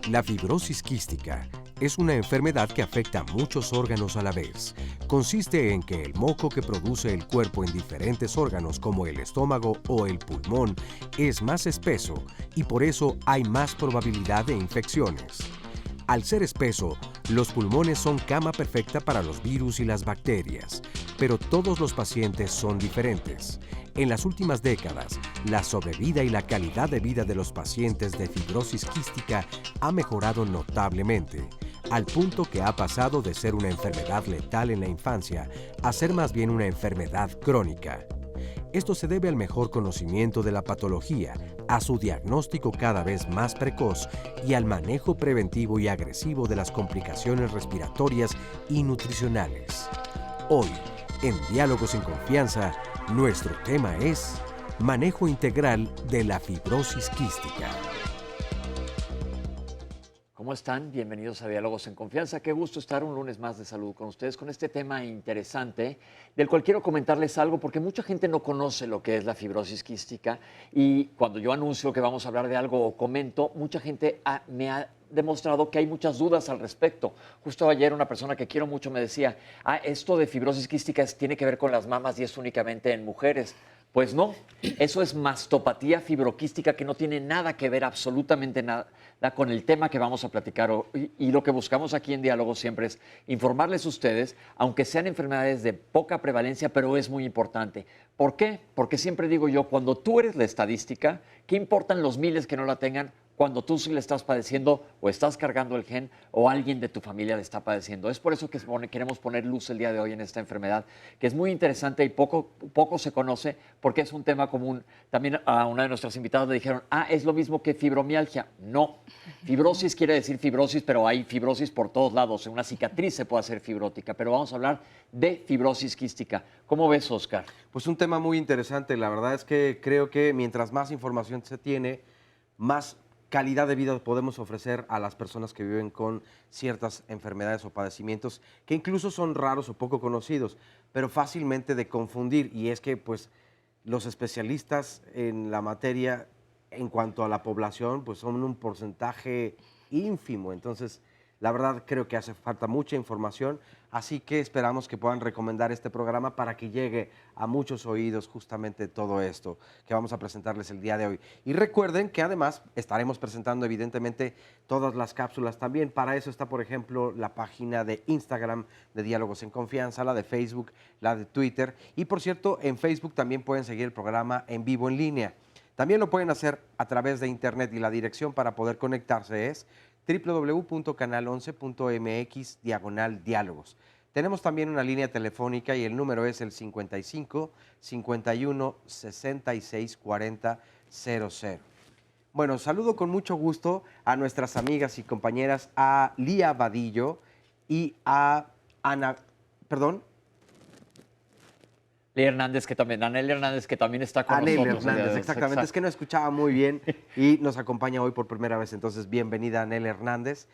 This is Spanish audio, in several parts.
La fibrosis quística es una enfermedad que afecta a muchos órganos a la vez. Consiste en que el moco que produce el cuerpo en diferentes órganos como el estómago o el pulmón es más espeso y por eso hay más probabilidad de infecciones. Al ser espeso, los pulmones son cama perfecta para los virus y las bacterias, pero todos los pacientes son diferentes. En las últimas décadas, la sobrevida y la calidad de vida de los pacientes de fibrosis quística ha mejorado notablemente, al punto que ha pasado de ser una enfermedad letal en la infancia a ser más bien una enfermedad crónica. Esto se debe al mejor conocimiento de la patología, a su diagnóstico cada vez más precoz y al manejo preventivo y agresivo de las complicaciones respiratorias y nutricionales. Hoy, en Diálogos en Confianza, nuestro tema es manejo integral de la fibrosis quística. ¿Cómo están? Bienvenidos a Diálogos en Confianza. Qué gusto estar un lunes más de salud con ustedes con este tema interesante del cual quiero comentarles algo porque mucha gente no conoce lo que es la fibrosis quística y cuando yo anuncio que vamos a hablar de algo o comento, mucha gente me ha demostrado que hay muchas dudas al respecto. Justo ayer una persona que quiero mucho me decía, esto de fibrosis quística tiene que ver con las mamas y es únicamente en mujeres. Pues no, eso es mastopatía fibroquística que no tiene nada que ver, absolutamente nada, con el tema que vamos a platicar hoy. Y lo que buscamos aquí en Diálogo siempre es informarles a ustedes, aunque sean enfermedades de poca prevalencia, pero es muy importante. ¿Por qué? Porque siempre digo yo, cuando tú eres la estadística, ¿qué importan los miles que no la tengan? Cuando tú sí le estás padeciendo o estás cargando el gen o alguien de tu familia le está padeciendo. Es por eso que queremos poner luz el día de hoy en esta enfermedad, que es muy interesante y poco se conoce porque es un tema común. También a una de nuestras invitadas le dijeron, es lo mismo que fibromialgia. No, fibrosis quiere decir fibrosis, pero hay fibrosis por todos lados. En una cicatriz se puede hacer fibrótica, pero vamos a hablar de fibrosis quística. ¿Cómo ves, Oscar? Pues un tema muy interesante. La verdad es que creo que mientras más información se tiene, más calidad de vida podemos ofrecer a las personas que viven con ciertas enfermedades o padecimientos que incluso son raros o poco conocidos, pero fácilmente de confundir. Y es que pues los especialistas en la materia en cuanto a la población pues son un porcentaje ínfimo. Entonces, la verdad creo que hace falta mucha información, así que esperamos que puedan recomendar este programa para que llegue a muchos oídos justamente todo esto que vamos a presentarles el día de hoy. Y recuerden que además estaremos presentando evidentemente todas las cápsulas también. Para eso está, por ejemplo, la página de Instagram de Diálogos en Confianza, la de Facebook, la de Twitter. Y por cierto, en Facebook también pueden seguir el programa en vivo en línea. También lo pueden hacer a través de internet y la dirección para poder conectarse es www.canal11.mx/diálogos. Tenemos también una línea telefónica y el número es el 55 51 66 40 00. Bueno, saludo con mucho gusto a nuestras amigas y compañeras, a Lía Vadillo y a Anel Hernández, que también está con Anel nosotros. Hernández, exactamente. Es que no escuchaba muy bien y nos acompaña hoy por primera vez. Entonces, bienvenida Anel Hernández.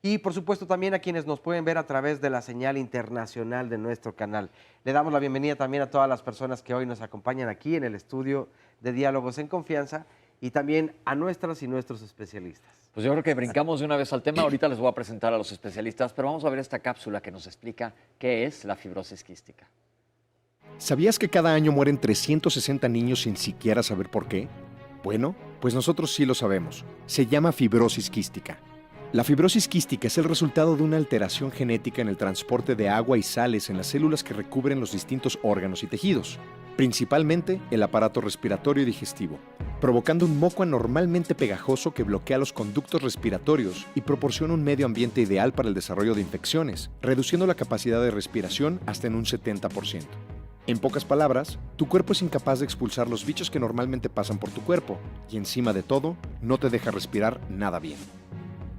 Y, por supuesto, también a quienes nos pueden ver a través de la señal internacional de nuestro canal. Le damos la bienvenida también a todas las personas que hoy nos acompañan aquí en el estudio de Diálogos en Confianza y también a nuestras y nuestros especialistas. Pues yo creo que brincamos de una vez al tema. Ahorita les voy a presentar a los especialistas, pero vamos a ver esta cápsula que nos explica qué es la fibrosis quística. ¿Sabías que cada año mueren 360 niños sin siquiera saber por qué? Bueno, pues nosotros sí lo sabemos. Se llama fibrosis quística. La fibrosis quística es el resultado de una alteración genética en el transporte de agua y sales en las células que recubren los distintos órganos y tejidos, principalmente el aparato respiratorio y digestivo, provocando un moco anormalmente pegajoso que bloquea los conductos respiratorios y proporciona un medio ambiente ideal para el desarrollo de infecciones, reduciendo la capacidad de respiración hasta en un 70%. En pocas palabras, tu cuerpo es incapaz de expulsar los bichos que normalmente pasan por tu cuerpo y encima de todo, no te deja respirar nada bien.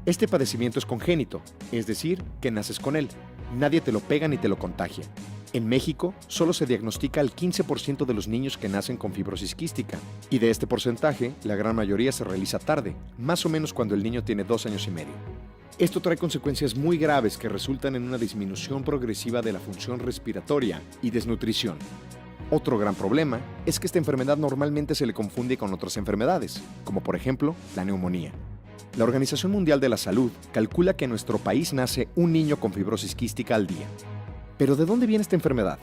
Este padecimiento es congénito, es decir, que naces con él. Nadie te lo pega ni te lo contagia. En México, solo se diagnostica al 15% de los niños que nacen con fibrosis quística, y de este porcentaje, la gran mayoría se realiza tarde, más o menos cuando el niño tiene 2 años y medio. Esto trae consecuencias muy graves que resultan en una disminución progresiva de la función respiratoria y desnutrición. Otro gran problema es que esta enfermedad normalmente se le confunde con otras enfermedades, como por ejemplo la neumonía. La Organización Mundial de la Salud calcula que en nuestro país nace un niño con fibrosis quística al día. ¿Pero de dónde viene esta enfermedad?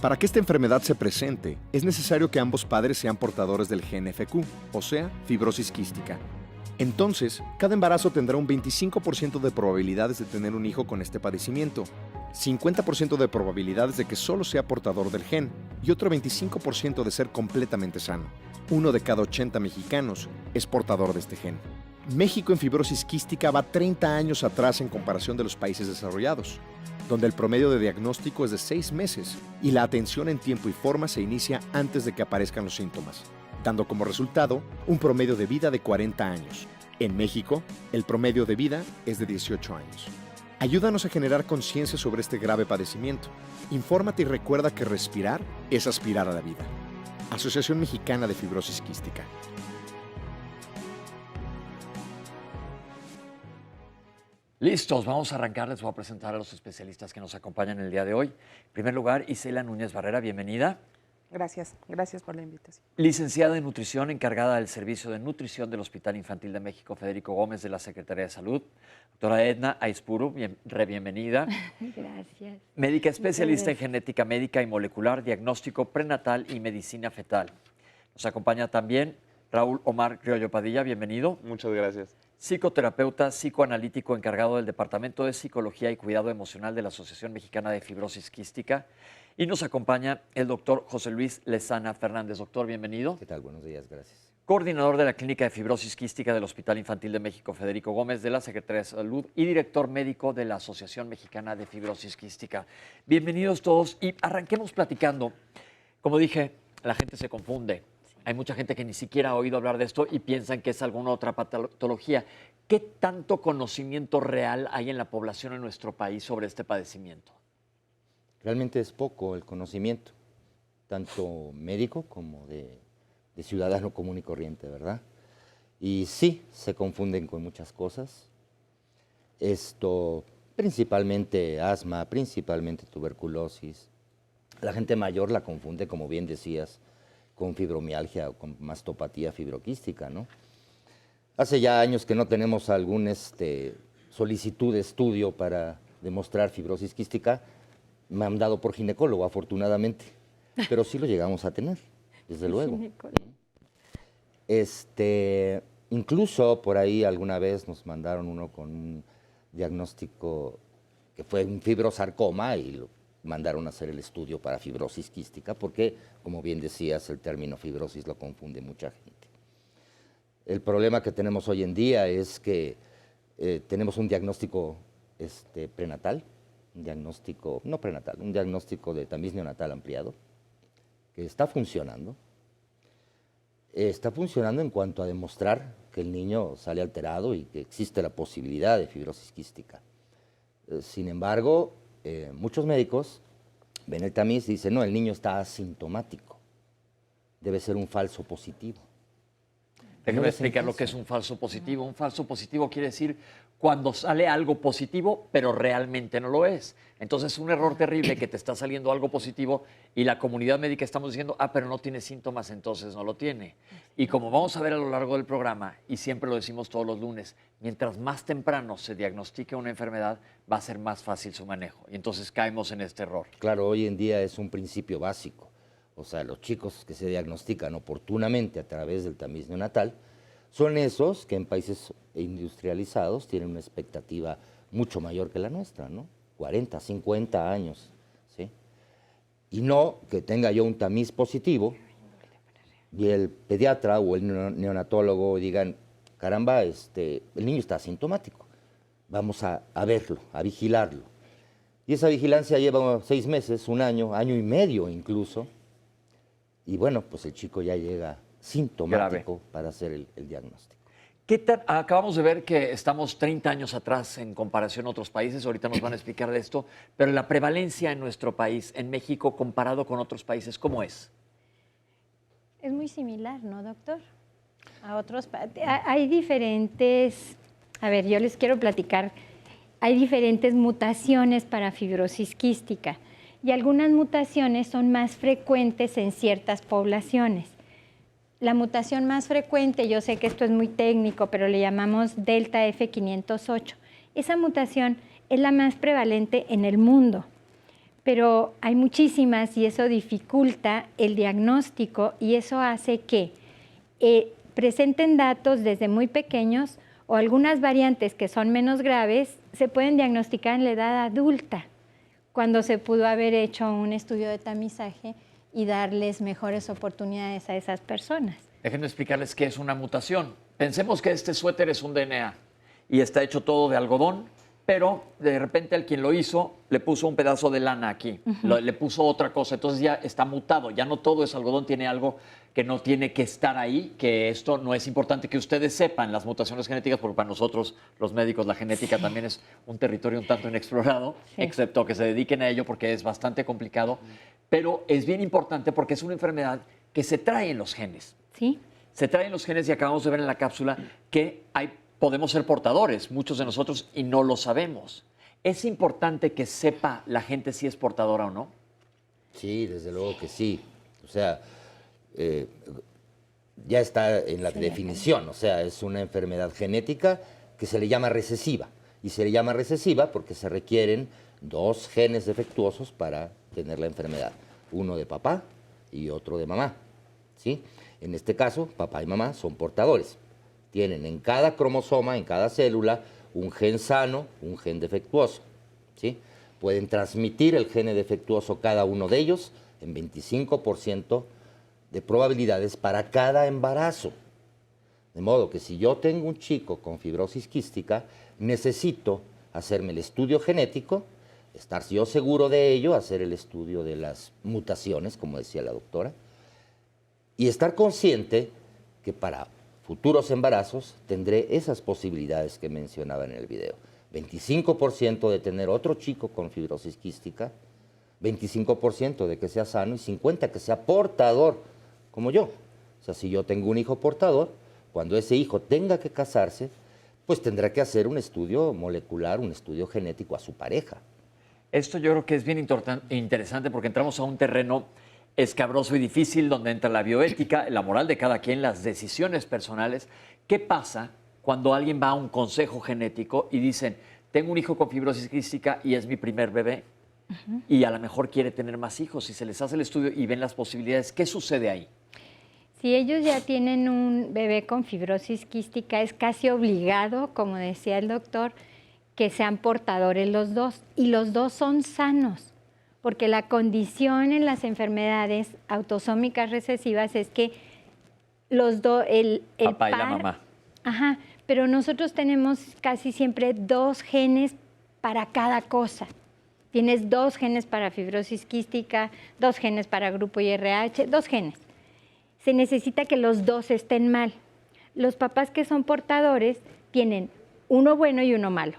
Para que esta enfermedad se presente, es necesario que ambos padres sean portadores del gen FQ, o sea, fibrosis quística. Entonces, cada embarazo tendrá un 25% de probabilidades de tener un hijo con este padecimiento, 50% de probabilidades de que solo sea portador del gen y otro 25% de ser completamente sano. 1 de cada 80 mexicanos es portador de este gen. México en fibrosis quística va 30 años atrás en comparación de los países desarrollados, donde el promedio de diagnóstico es de 6 meses y la atención en tiempo y forma se inicia antes de que aparezcan los síntomas, dando como resultado un promedio de vida de 40 años. En México, el promedio de vida es de 18 años. Ayúdanos a generar conciencia sobre este grave padecimiento. Infórmate y recuerda que respirar es aspirar a la vida. Asociación Mexicana de Fibrosis Quística. Listos, vamos a arrancar. Les voy a presentar a los especialistas que nos acompañan el día de hoy. En primer lugar, Isela Núñez Barrera, bienvenida. Gracias por la invitación. Licenciada en Nutrición, encargada del Servicio de Nutrición del Hospital Infantil de México, Federico Gómez, de la Secretaría de Salud. Doctora Edna Aispuru, bienvenida. Gracias. Médica especialista en genética médica y molecular, diagnóstico prenatal y medicina fetal. Nos acompaña también Raúl Omar Criollo Padilla, bienvenido. Muchas gracias. Psicoterapeuta, psicoanalítico encargado del Departamento de Psicología y Cuidado Emocional de la Asociación Mexicana de Fibrosis Quística. Y nos acompaña el doctor José Luis Lezana Fernández. Doctor, bienvenido. ¿Qué tal? Buenos días, gracias. Coordinador de la Clínica de Fibrosis Quística del Hospital Infantil de México, Federico Gómez, de la Secretaría de Salud y director médico de la Asociación Mexicana de Fibrosis Quística. Bienvenidos todos y arranquemos platicando. Como dije, la gente se confunde. Hay mucha gente que ni siquiera ha oído hablar de esto y piensan que es alguna otra patología. ¿Qué tanto conocimiento real hay en la población en nuestro país sobre este padecimiento? Realmente es poco el conocimiento, tanto médico como de ciudadano común y corriente, ¿verdad? Y sí, se confunden con muchas cosas. Esto, principalmente asma, principalmente tuberculosis. La gente mayor la confunde, como bien decías, con fibromialgia o con mastopatía fibroquística, ¿no? Hace ya años que no tenemos algún solicitud de estudio para demostrar fibrosis quística. Me han dado por ginecólogo, afortunadamente, pero sí lo llegamos a tener, desde luego. Incluso por ahí alguna vez nos mandaron uno con un diagnóstico que fue un fibrosarcoma y lo mandaron a hacer el estudio para fibrosis quística, porque, como bien decías, el término fibrosis lo confunde mucha gente. El problema que tenemos hoy en día es que tenemos un diagnóstico prenatal, un diagnóstico, no prenatal, un diagnóstico de tamiz neonatal ampliado, que está funcionando. Está funcionando en cuanto a demostrar que el niño sale alterado y que existe la posibilidad de fibrosis quística. Sin embargo, muchos médicos ven el tamiz y dicen, no, el niño está asintomático, debe ser un falso positivo. Déjame explicar lo que es un falso positivo. Un falso positivo quiere decir cuando sale algo positivo, pero realmente no lo es. Entonces es un error terrible que te está saliendo algo positivo y la comunidad médica estamos diciendo, pero no tiene síntomas, entonces no lo tiene. Y como vamos a ver a lo largo del programa, y siempre lo decimos todos los lunes, mientras más temprano se diagnostique una enfermedad, va a ser más fácil su manejo. Y entonces caemos en este error. Claro, hoy en día es un principio básico. O sea, los chicos que se diagnostican oportunamente a través del tamiz neonatal son esos que en países industrializados tienen una expectativa mucho mayor que la nuestra, ¿no? 40, 50 años, ¿sí? Y no que tenga yo un tamiz positivo y el pediatra o el neonatólogo digan, caramba, el niño está asintomático, vamos a verlo, a vigilarlo. Y esa vigilancia lleva 6 meses, 1 año, año y medio incluso. Y bueno, pues el chico ya llega sintomático para hacer el diagnóstico. Acabamos de ver que estamos 30 años atrás en comparación a otros países, ahorita nos van a explicar de esto, pero la prevalencia en nuestro país, en México, comparado con otros países, ¿cómo es? Es muy similar, ¿no, doctor? Hay diferentes, yo les quiero platicar, hay diferentes mutaciones para fibrosis quística. Y algunas mutaciones son más frecuentes en ciertas poblaciones. la mutación más frecuente, yo sé que esto es muy técnico, pero le llamamos delta F508. Esa mutación es la más prevalente en el mundo, pero hay muchísimas y eso dificulta el diagnóstico y eso hace que presenten datos desde muy pequeños o algunas variantes que son menos graves se pueden diagnosticar en la edad adulta, cuando se pudo haber hecho un estudio de tamizaje y darles mejores oportunidades a esas personas. Déjenme explicarles qué es una mutación. Pensemos que este suéter es un DNA y está hecho todo de algodón, pero de repente al quien lo hizo le puso un pedazo de lana aquí, le puso otra cosa, entonces ya está mutado, ya no todo es algodón, tiene algo que no tiene que estar ahí, que esto no es importante que ustedes sepan las mutaciones genéticas, porque para nosotros los médicos la genética también es un territorio un tanto inexplorado, excepto que se dediquen a ello porque es bastante complicado, pero es bien importante porque es una enfermedad que se trae en los genes. Sí. Se traen los genes y acabamos de ver en la cápsula que podemos ser portadores, muchos de nosotros, y no lo sabemos. ¿Es importante que sepa la gente si es portadora o no? Sí, desde luego que sí. O sea, ya está en la definición, o sea, es una enfermedad genética que se le llama recesiva. Y se le llama recesiva porque se requieren 2 genes defectuosos para tener la enfermedad. Uno de papá y otro de mamá, ¿sí? En este caso, papá y mamá son portadores. Tienen en cada cromosoma, en cada célula, un gen sano, un gen defectuoso, ¿sí? Pueden transmitir el gen defectuoso cada uno de ellos en 25% de probabilidades para cada embarazo. De modo que si yo tengo un chico con fibrosis quística, necesito hacerme el estudio genético, estar yo seguro de ello, hacer el estudio de las mutaciones, como decía la doctora, y estar consciente que para futuros embarazos tendré esas posibilidades que mencionaba en el video. 25% de tener otro chico con fibrosis quística, 25% de que sea sano y 50% que sea portador, como yo. O sea, si yo tengo un hijo portador, cuando ese hijo tenga que casarse, pues tendrá que hacer un estudio molecular, un estudio genético a su pareja. Esto yo creo que es bien interesante porque entramos a un terreno escabroso y difícil donde entra la bioética, la moral de cada quien, las decisiones personales. ¿Qué pasa cuando alguien va a un consejo genético y dicen, tengo un hijo con fibrosis quística y es mi primer bebé y a lo mejor quiere tener más hijos y se les hace el estudio y ven las posibilidades? ¿Qué sucede ahí? Si ellos ya tienen un bebé con fibrosis quística, es casi obligado, como decía el doctor, que sean portadores los dos y los dos son sanos. Porque la condición en las enfermedades autosómicas recesivas es que los dos, el papá par, y la mamá. Ajá, pero nosotros tenemos casi siempre 2 genes para cada cosa. Tienes 2 genes para fibrosis quística, 2 genes para grupo IRH, 2 genes. Se necesita que los 2 estén mal. Los papás que son portadores tienen uno bueno y uno malo.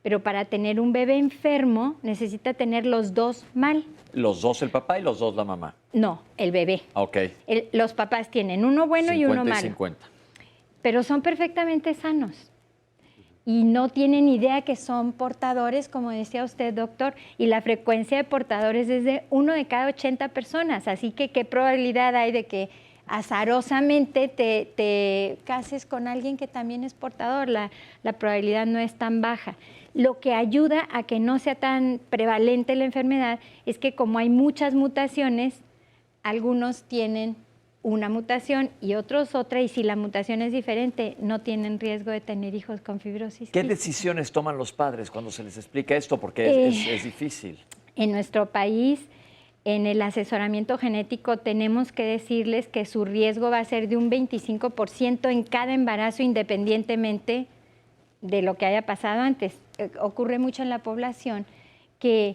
Pero para tener un bebé enfermo necesita tener los 2 mal. ¿Los 2 el papá y los 2 la mamá? No, el bebé. Ok. Los papás tienen uno bueno y uno malo. 50. Pero son perfectamente sanos. Y no tienen idea que son portadores, como decía usted, doctor. Y la frecuencia de portadores es de 1 de cada 80 personas. Así que, ¿qué probabilidad hay de que azarosamente te cases con alguien que también es portador? La probabilidad no es tan baja. Lo que ayuda a que no sea tan prevalente la enfermedad es que como hay muchas mutaciones, algunos tienen una mutación y otros otra, y si la mutación es diferente, no tienen riesgo de tener hijos con fibrosis ¿Qué quística. decisiones toman los padres cuando se les explica esto? Porque es difícil. En nuestro país, en el asesoramiento genético, tenemos que decirles que su riesgo va a ser de un 25% en cada embarazo, independientemente de lo que haya pasado antes. Ocurre mucho en la población que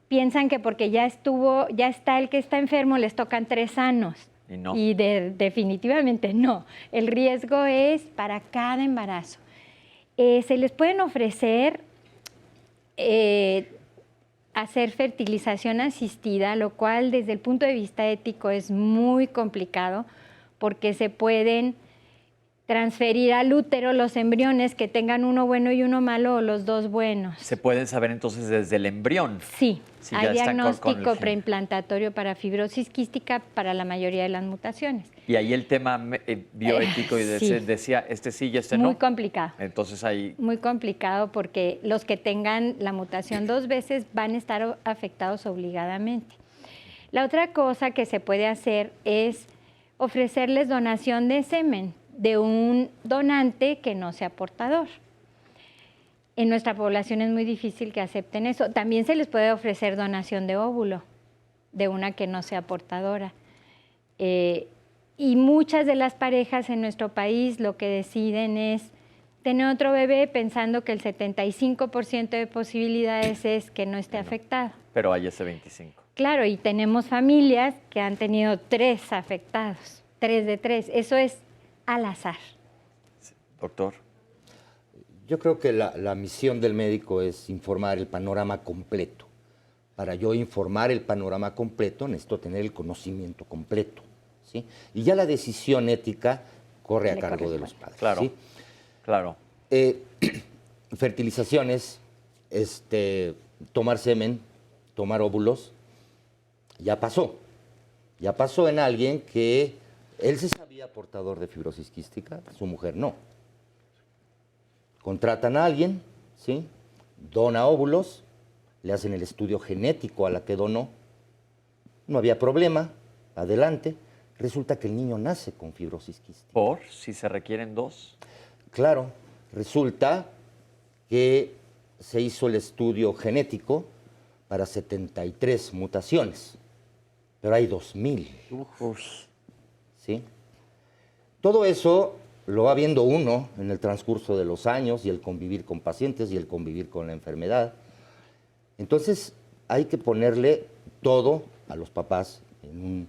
piensan que porque ya está el que está enfermo, les tocan 3 sanos. Y no. Y definitivamente no. El riesgo es para cada embarazo. Se les pueden ofrecer hacer fertilización asistida, lo cual desde el punto de vista ético es muy complicado porque se pueden transferir al útero los embriones que tengan uno bueno y uno malo o los dos buenos. Se pueden saber entonces desde el embrión. Sí, Si ya hay están con el diagnóstico gen. preimplantatorio para fibrosis quística para la mayoría de las mutaciones. Y ahí el tema bioético y sí. decía, este sí y este Muy no. complicado. Entonces ahí, Muy complicado porque los que tengan la mutación 2 veces van a estar afectados obligadamente. La otra cosa que se puede hacer es ofrecerles donación de semen de un donante que no sea portador. En nuestra población es muy difícil que acepten eso. También se les puede ofrecer donación de óvulo de una que no sea portadora. Y muchas de las parejas en nuestro país lo que deciden es tener otro bebé pensando que el 75% de posibilidades es que no esté afectado. pero hay ese 25. Claro, y tenemos familias que han tenido 3 afectados, 3 de 3. Eso es al azar. Doctor. Yo creo que la misión del médico es informar el panorama completo. Para yo informar el panorama completo necesito tener el conocimiento completo, ¿sí? Y ya la decisión ética corre a Le cargo de corresponde. los padres. Claro, ¿sí? claro. Fertilizaciones, tomar semen, tomar óvulos, ya pasó. Ya pasó en alguien que él se sabía portador de fibrosis quística, su mujer no. Contratan a alguien, ¿sí? Dona óvulos, le hacen el estudio genético a la que donó, no había problema, adelante. Resulta que el niño nace con fibrosis quística. ¿Por si se requieren 2? Claro, resulta que se hizo el estudio genético para 73 mutaciones, pero hay 2000. ¿Sí? Todo eso lo va viendo uno en el transcurso de los años y el convivir con pacientes y el convivir con la enfermedad. Entonces hay que ponerle todo a los papás en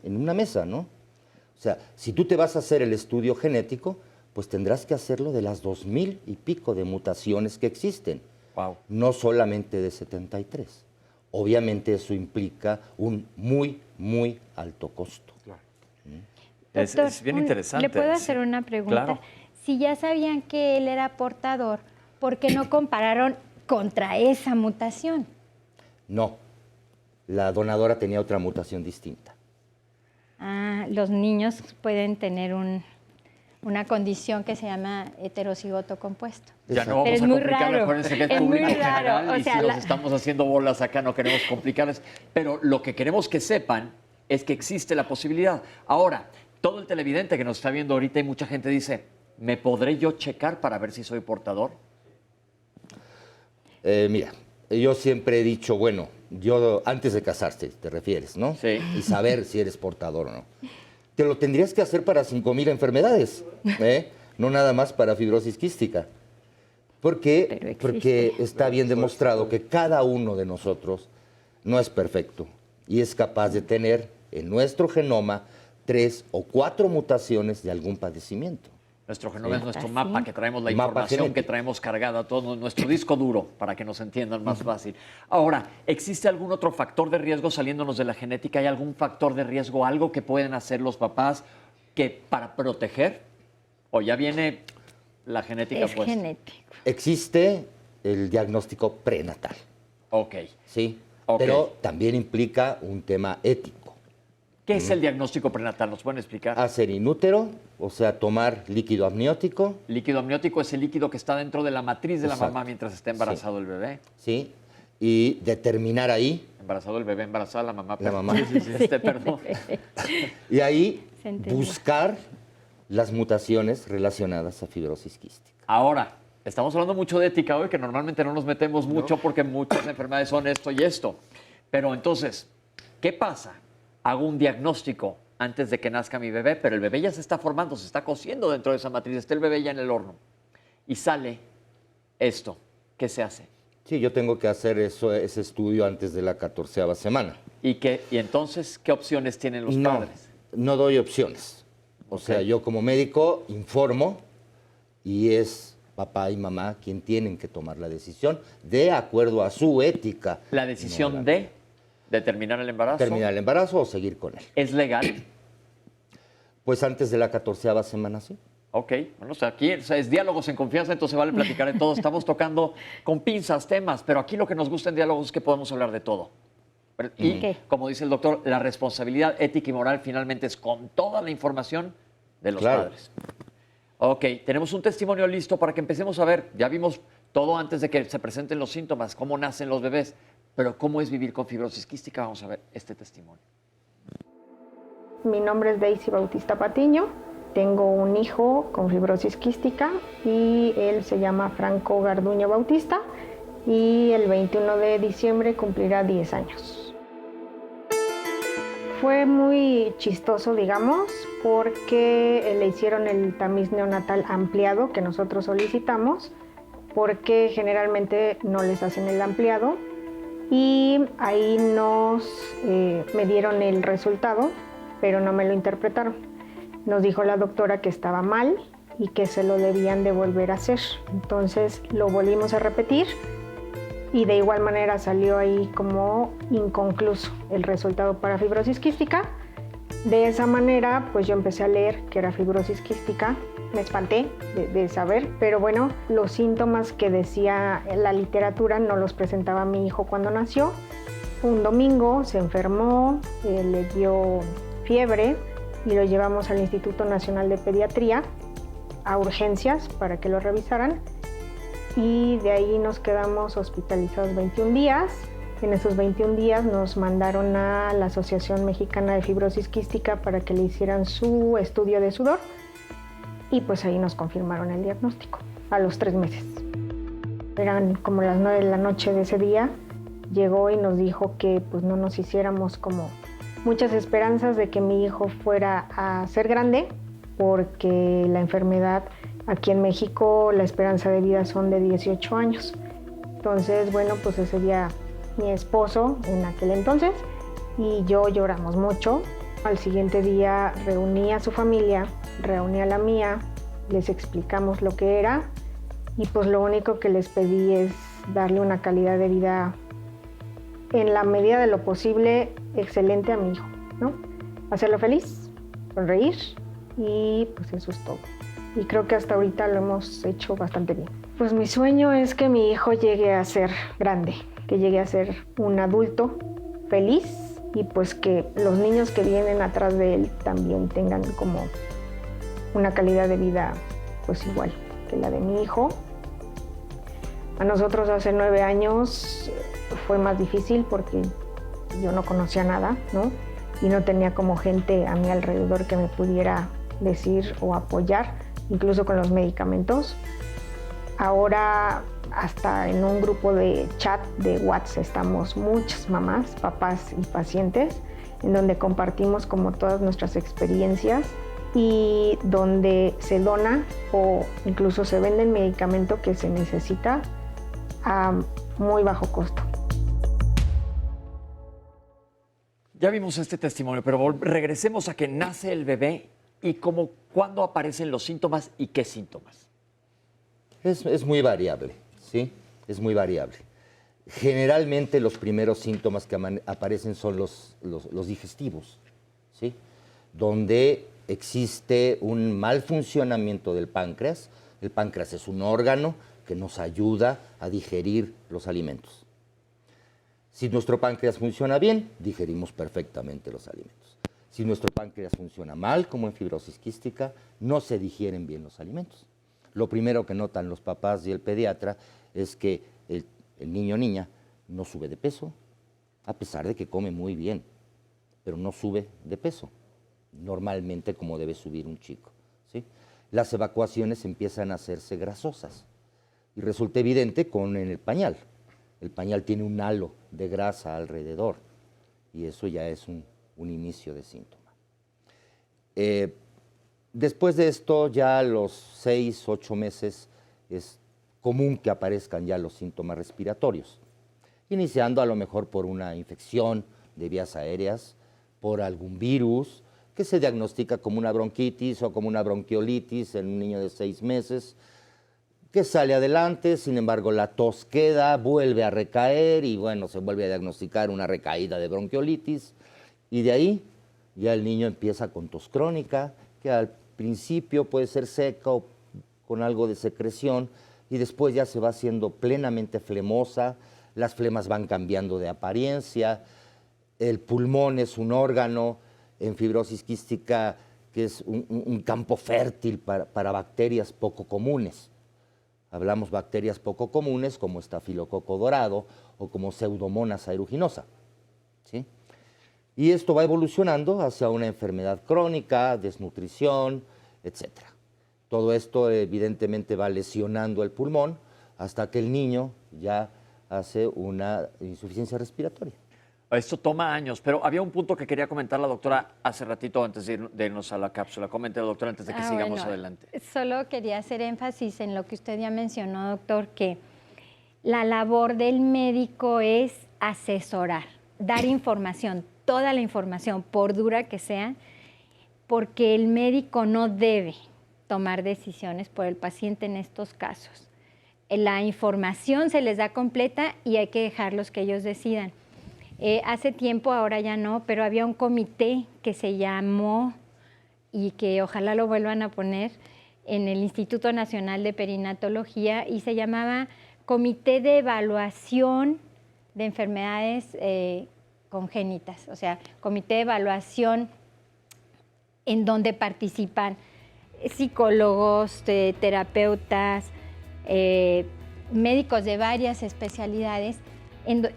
una mesa, ¿no? O sea, si tú te vas a hacer el estudio genético, pues tendrás que hacerlo de las 2000 y pico de mutaciones que existen, Wow. no solamente de 73. Obviamente eso implica un muy, muy alto costo. Doctor, Es bien interesante. ¿le puedo sí. hacer una pregunta? Claro. Si ya sabían que él era portador, ¿por qué no compararon contra esa mutación? No, la donadora tenía otra mutación distinta. Ah, los niños pueden tener una condición que se llama heterocigoto compuesto. Ya no Pero vamos es a muy complicarle, raro. acuérdense que es Es muy público raro, general o y sea, si la- nos estamos haciendo bolas acá no queremos complicarles, pero lo que queremos que sepan es que existe la posibilidad. Ahora, todo el televidente que nos está viendo ahorita y mucha gente dice, ¿me podré yo checar para ver si soy portador? Mira, yo siempre he dicho, bueno, yo antes de casarte, te refieres, ¿no? Sí. Y saber si eres portador o no. Te lo tendrías que hacer para 5000 enfermedades, ¿eh? No nada más para fibrosis quística. ¿Por qué? Pero existe. Porque está bien demostrado que cada uno de nosotros no es perfecto y es capaz de tener en nuestro genoma 3 o 4 mutaciones de algún padecimiento. Nuestro genoma es nuestro Así. mapa, que traemos la Mapa información genético. que traemos cargada, todo nuestro disco duro, para que nos entiendan más fácil. Ahora, ¿existe algún otro factor de riesgo saliéndonos de la genética? ¿Hay algún factor de riesgo, algo que pueden hacer los papás que para proteger? ¿O ya viene la genética Es puesta? genético. Existe el diagnóstico prenatal, Ok. ¿sí? Ok. Pero también implica un tema ético. ¿Qué es el diagnóstico prenatal? ¿Nos pueden explicar? Hacer inútero, o sea, tomar líquido amniótico, Líquido amniótico es el líquido que está dentro de la matriz de la Exacto. mamá mientras está embarazado el bebé. ¿sí? Y determinar ahí, Embarazado el bebé, embarazada la mamá. La mamá. Sí, perdón. y ahí Se entendió. buscar las mutaciones relacionadas a fibrosis quística. Ahora, estamos hablando mucho de ética hoy, que normalmente no nos metemos mucho porque muchas enfermedades son esto y esto. Pero entonces, ¿qué pasa? Hago un diagnóstico antes de que nazca mi bebé, pero el bebé ya se está formando, se está cociendo dentro de esa matriz, está el bebé ya en el horno. Y sale esto. ¿Qué se hace? Sí, yo tengo que hacer ese estudio antes de la 14ª semana. Y entonces, ¿qué opciones tienen los no, padres? no doy opciones. O sea, yo como médico informo y es papá y mamá quien tienen que tomar la decisión de acuerdo a su ética. La decisión No la- de terminar el embarazo. terminar el embarazo o seguir con él. ¿Es legal? Pues antes de la 14ª semana, sí. Ok, bueno, o sea, aquí es diálogos en confianza, entonces vale platicar de todo. Estamos tocando con pinzas temas, pero aquí lo que nos gusta en diálogos es que podemos hablar de todo. Y, Ok. como dice el doctor, la responsabilidad ética y moral finalmente es con toda la información de los Claro. padres. Ok, tenemos un testimonio listo para que empecemos a ver. Ya vimos todo antes de que se presenten los síntomas, cómo nacen los bebés, pero cómo es vivir con fibrosis quística. Vamos a ver este testimonio. Mi nombre es Daisy Bautista Patiño. Tengo un hijo con fibrosis quística y él se llama Franco Garduño Bautista y el 21 de diciembre cumplirá 10 años. Fue muy chistoso, digamos, porque le hicieron el tamiz neonatal ampliado que nosotros solicitamos, porque generalmente no les hacen el ampliado, y ahí me dieron el resultado, pero no me lo interpretaron. Nos dijo la doctora que estaba mal y que se lo debían de volver a hacer. Entonces lo volvimos a repetir y de igual manera salió ahí como inconcluso el resultado para fibrosis quística. De esa manera, pues yo empecé a leer que era fibrosis quística. Me espanté de saber, pero bueno, los síntomas que decía la literatura no los presentaba mi hijo cuando nació. Un domingo se enfermó, le dio fiebre y lo llevamos al Instituto Nacional de Pediatría a urgencias para que lo revisaran, y de ahí nos quedamos hospitalizados 21 días. En esos 21 días nos mandaron a la Asociación Mexicana de Fibrosis Quística para que le hicieran su estudio de sudor y pues ahí nos confirmaron el diagnóstico a los 3 meses. Eran como las 9 de la noche de ese día, llegó y nos dijo que pues no nos hiciéramos como muchas esperanzas de que mi hijo fuera a ser grande, porque la enfermedad aquí en México, la esperanza de vida son de 18 años. Entonces, bueno, pues ese día mi esposo en aquel entonces y yo lloramos mucho. Al siguiente día reuní a su familia, reuní a la mía, les explicamos lo que era y pues lo único que les pedí es darle una calidad de vida en la medida de lo posible excelente a mi hijo, ¿no? Hacerlo feliz, sonreír y pues eso es todo. Y creo que hasta ahorita lo hemos hecho bastante bien. Pues mi sueño es que mi hijo llegue a ser grande, que llegue a ser un adulto feliz y pues que los niños que vienen atrás de él también tengan como una calidad de vida pues igual que la de mi hijo. A nosotros hace 9 años fue más difícil porque yo no conocía nada, ¿no? Y no tenía como gente a mi alrededor que me pudiera decir o apoyar, incluso con los medicamentos. Ahora hasta en un grupo de chat de WhatsApp estamos muchas mamás, papás y pacientes, en donde compartimos como todas nuestras experiencias y donde se dona o incluso se vende el medicamento que se necesita a muy bajo costo. Ya vimos este testimonio, pero regresemos a que nace el bebé y cuándo aparecen los síntomas y qué síntomas. Es muy variable, ¿sí? Es muy variable. Generalmente los primeros síntomas que aparecen son los digestivos, ¿sí? Donde existe un mal funcionamiento del páncreas. El páncreas es un órgano que nos ayuda a digerir los alimentos. Si nuestro páncreas funciona bien, digerimos perfectamente los alimentos. Si nuestro páncreas funciona mal, como en fibrosis quística, no se digieren bien los alimentos. Lo primero que notan los papás y el pediatra es que el niño o niña no sube de peso, a pesar de que come muy bien, pero no sube de peso, normalmente como debe subir un chico, ¿sí? Las evacuaciones empiezan a hacerse grasosas y resulta evidente con el pañal. El pañal tiene un halo de grasa alrededor y eso ya es un inicio de síntoma. Después de esto, ya a los 6, 8 meses, es común que aparezcan ya los síntomas respiratorios, iniciando a lo mejor por una infección de vías aéreas, por algún virus, que se diagnostica como una bronquitis o como una bronquiolitis en un niño de 6 meses, que sale adelante, sin embargo la tos queda, vuelve a recaer y bueno, se vuelve a diagnosticar una recaída de bronquiolitis y de ahí ya el niño empieza con tos crónica, que al principio puede ser seca o con algo de secreción y después ya se va haciendo plenamente flemosa, las flemas van cambiando de apariencia, el pulmón es un órgano en fibrosis quística que es un campo fértil para bacterias poco comunes. Hablamos bacterias poco comunes como estafilococo dorado o como Pseudomonas aeruginosa, ¿sí? Y esto va evolucionando hacia una enfermedad crónica, desnutrición, etc. Todo esto evidentemente va lesionando el pulmón hasta que el niño ya hace una insuficiencia respiratoria. Esto toma años, pero había un punto que quería comentar la doctora hace ratito antes de irnos a la cápsula. Comente, doctora, antes de que sigamos adelante. Solo quería hacer énfasis en lo que usted ya mencionó, doctor, que la labor del médico es asesorar, dar información, toda la información, por dura que sea, porque el médico no debe tomar decisiones por el paciente en estos casos. La información se les da completa y hay que dejarlos que ellos decidan. Hace tiempo, ahora ya no, pero había un comité que se llamó, y que ojalá lo vuelvan a poner, en el Instituto Nacional de Perinatología, y se llamaba Comité de Evaluación de Enfermedades Congénitas, o sea, comité de evaluación en donde participan psicólogos, terapeutas, médicos de varias especialidades,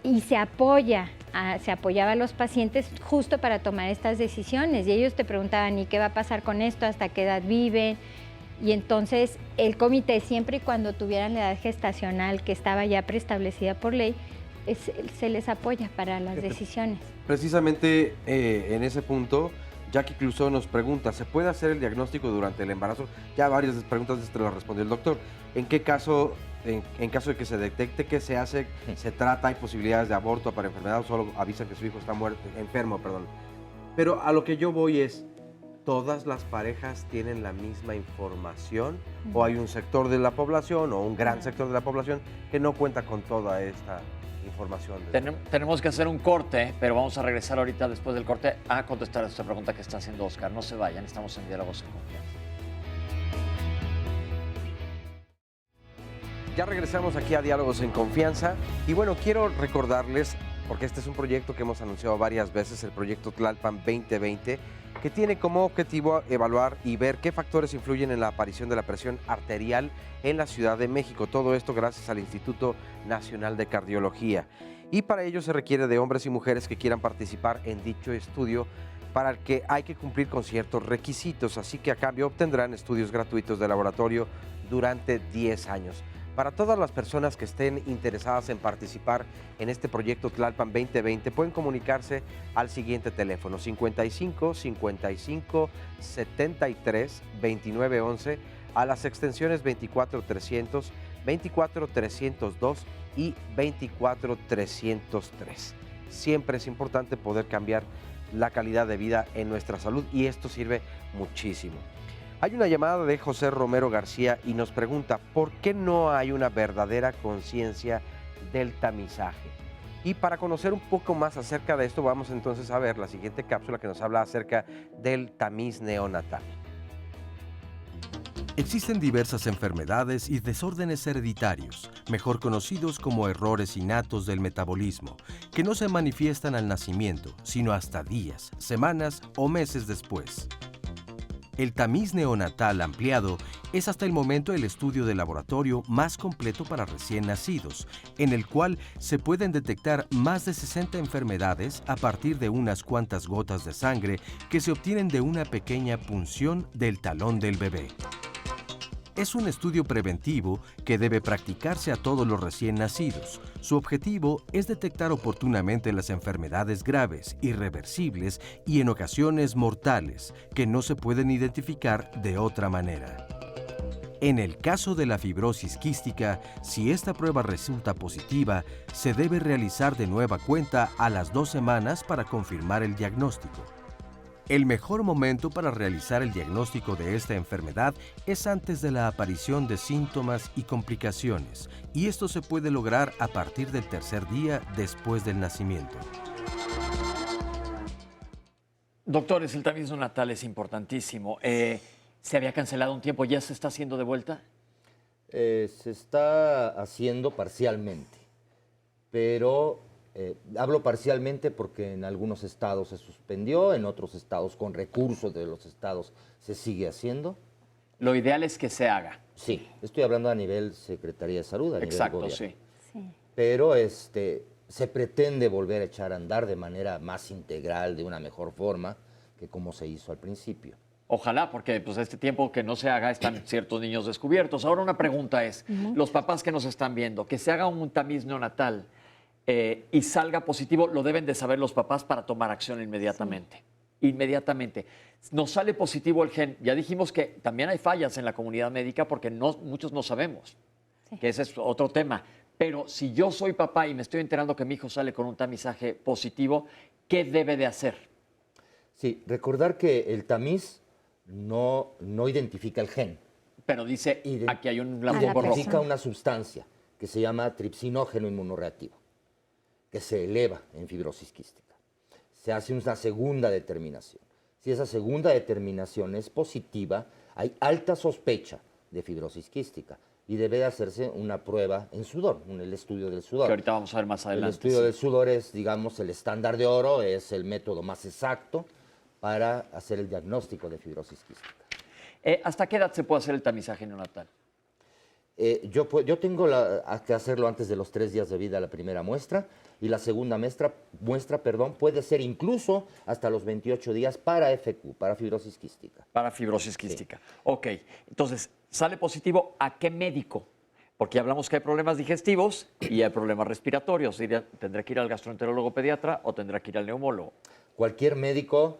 y se apoyaba a los pacientes justo para tomar estas decisiones. Y ellos te preguntaban, ¿y qué va a pasar con esto? ¿Hasta qué edad viven? Y entonces el comité, siempre y cuando tuvieran la edad gestacional que estaba ya preestablecida por ley, se les apoya para las decisiones. Precisamente en ese punto, Jackie Clouseau nos pregunta, ¿se puede hacer el diagnóstico durante el embarazo? Ya varias preguntas te las respondió el doctor. ¿En qué caso, en caso de que se detecte qué se hace, se trata, hay posibilidades de aborto para enfermedad o solo avisan que su hijo está enfermo? Pero a lo que yo voy es, ¿todas las parejas tienen la misma información? ¿O hay un sector de la población o un gran sector de la población que no cuenta con toda esta información? Tenemos que hacer un corte, pero vamos a regresar ahorita después del corte a contestar a esta pregunta que está haciendo Oscar. No se vayan, estamos en Diálogos en Confianza. Ya regresamos aquí a Diálogos en Confianza y bueno, quiero recordarles, porque este es un proyecto que hemos anunciado varias veces, el proyecto Tlalpan 2020, que tiene como objetivo evaluar y ver qué factores influyen en la aparición de la presión arterial en la Ciudad de México. Todo esto gracias al Instituto Nacional de Cardiología. Y para ello se requiere de hombres y mujeres que quieran participar en dicho estudio, para el que hay que cumplir con ciertos requisitos, así que a cambio obtendrán estudios gratuitos de laboratorio durante 10 años. Para todas las personas que estén interesadas en participar en este proyecto Tlalpan 2020, pueden comunicarse al siguiente teléfono, 55 55 73 29 11, a las extensiones 24300, 24302 y 24303. Siempre es importante poder cambiar la calidad de vida en nuestra salud y esto sirve muchísimo. Hay una llamada de José Romero García y nos pregunta, ¿por qué no hay una verdadera conciencia del tamizaje? Y para conocer un poco más acerca de esto, vamos entonces a ver la siguiente cápsula que nos habla acerca del tamiz neonatal. Existen diversas enfermedades y desórdenes hereditarios, mejor conocidos como errores innatos del metabolismo, que no se manifiestan al nacimiento, sino hasta días, semanas o meses después. El tamiz neonatal ampliado es hasta el momento el estudio de laboratorio más completo para recién nacidos, en el cual se pueden detectar más de 60 enfermedades a partir de unas cuantas gotas de sangre que se obtienen de una pequeña punción del talón del bebé. Es un estudio preventivo que debe practicarse a todos los recién nacidos. Su objetivo es detectar oportunamente las enfermedades graves, irreversibles y en ocasiones mortales, que no se pueden identificar de otra manera. En el caso de la fibrosis quística, si esta prueba resulta positiva, se debe realizar de nueva cuenta a las 2 semanas para confirmar el diagnóstico. El mejor momento para realizar el diagnóstico de esta enfermedad es antes de la aparición de síntomas y complicaciones, y esto se puede lograr a partir del 3er día después del nacimiento. Doctores, el tamiz neonatal es importantísimo. ¿Se había cancelado un tiempo? ¿Ya se está haciendo de vuelta? Se está haciendo parcialmente, pero hablo parcialmente porque en algunos estados se suspendió, en otros estados con recursos de los estados se sigue haciendo. Lo ideal es que se haga. Sí, estoy hablando a nivel Secretaría de Salud, a Exacto, nivel gobierno. Sí. Pero se pretende volver a echar a andar de manera más integral, de una mejor forma que como se hizo al principio. Ojalá, porque pues este tiempo que no se haga están ciertos niños descubiertos. Ahora una pregunta es, los papás que nos están viendo, que se haga un tamiz neonatal y salga positivo, lo deben de saber los papás para tomar acción inmediatamente. Sí. Inmediatamente. Nos sale positivo el gen. Ya dijimos que también hay fallas en la comunidad médica porque muchos no sabemos, que ese es otro tema. Pero si yo soy papá y me estoy enterando que mi hijo sale con un tamizaje positivo, ¿qué debe de hacer? Sí, recordar que el tamiz no identifica el gen. Pero dice, aquí hay un tiempo rojo. Identifica una sustancia que se llama tripsinógeno inmunoreactivo, que se eleva en fibrosis quística. Se hace una segunda determinación. Si esa segunda determinación es positiva, hay alta sospecha de fibrosis quística y debe de hacerse una prueba en sudor, el estudio del sudor. Que ahorita vamos a ver más adelante. El estudio del sudor es, digamos, el estándar de oro, es el método más exacto para hacer el diagnóstico de fibrosis quística. ¿Hasta qué edad se puede hacer el tamizaje neonatal? Yo tengo que hacerlo antes de los 3 días de vida la primera muestra y la segunda muestra puede ser incluso hasta los 28 días para FQ, para fibrosis quística. Para fibrosis quística. Sí. Ok, entonces, ¿sale positivo a qué médico? Porque ya hablamos que hay problemas digestivos y hay problemas respiratorios. ¿Tendrá que ir al gastroenterólogo pediatra o tendrá que ir al neumólogo? Cualquier médico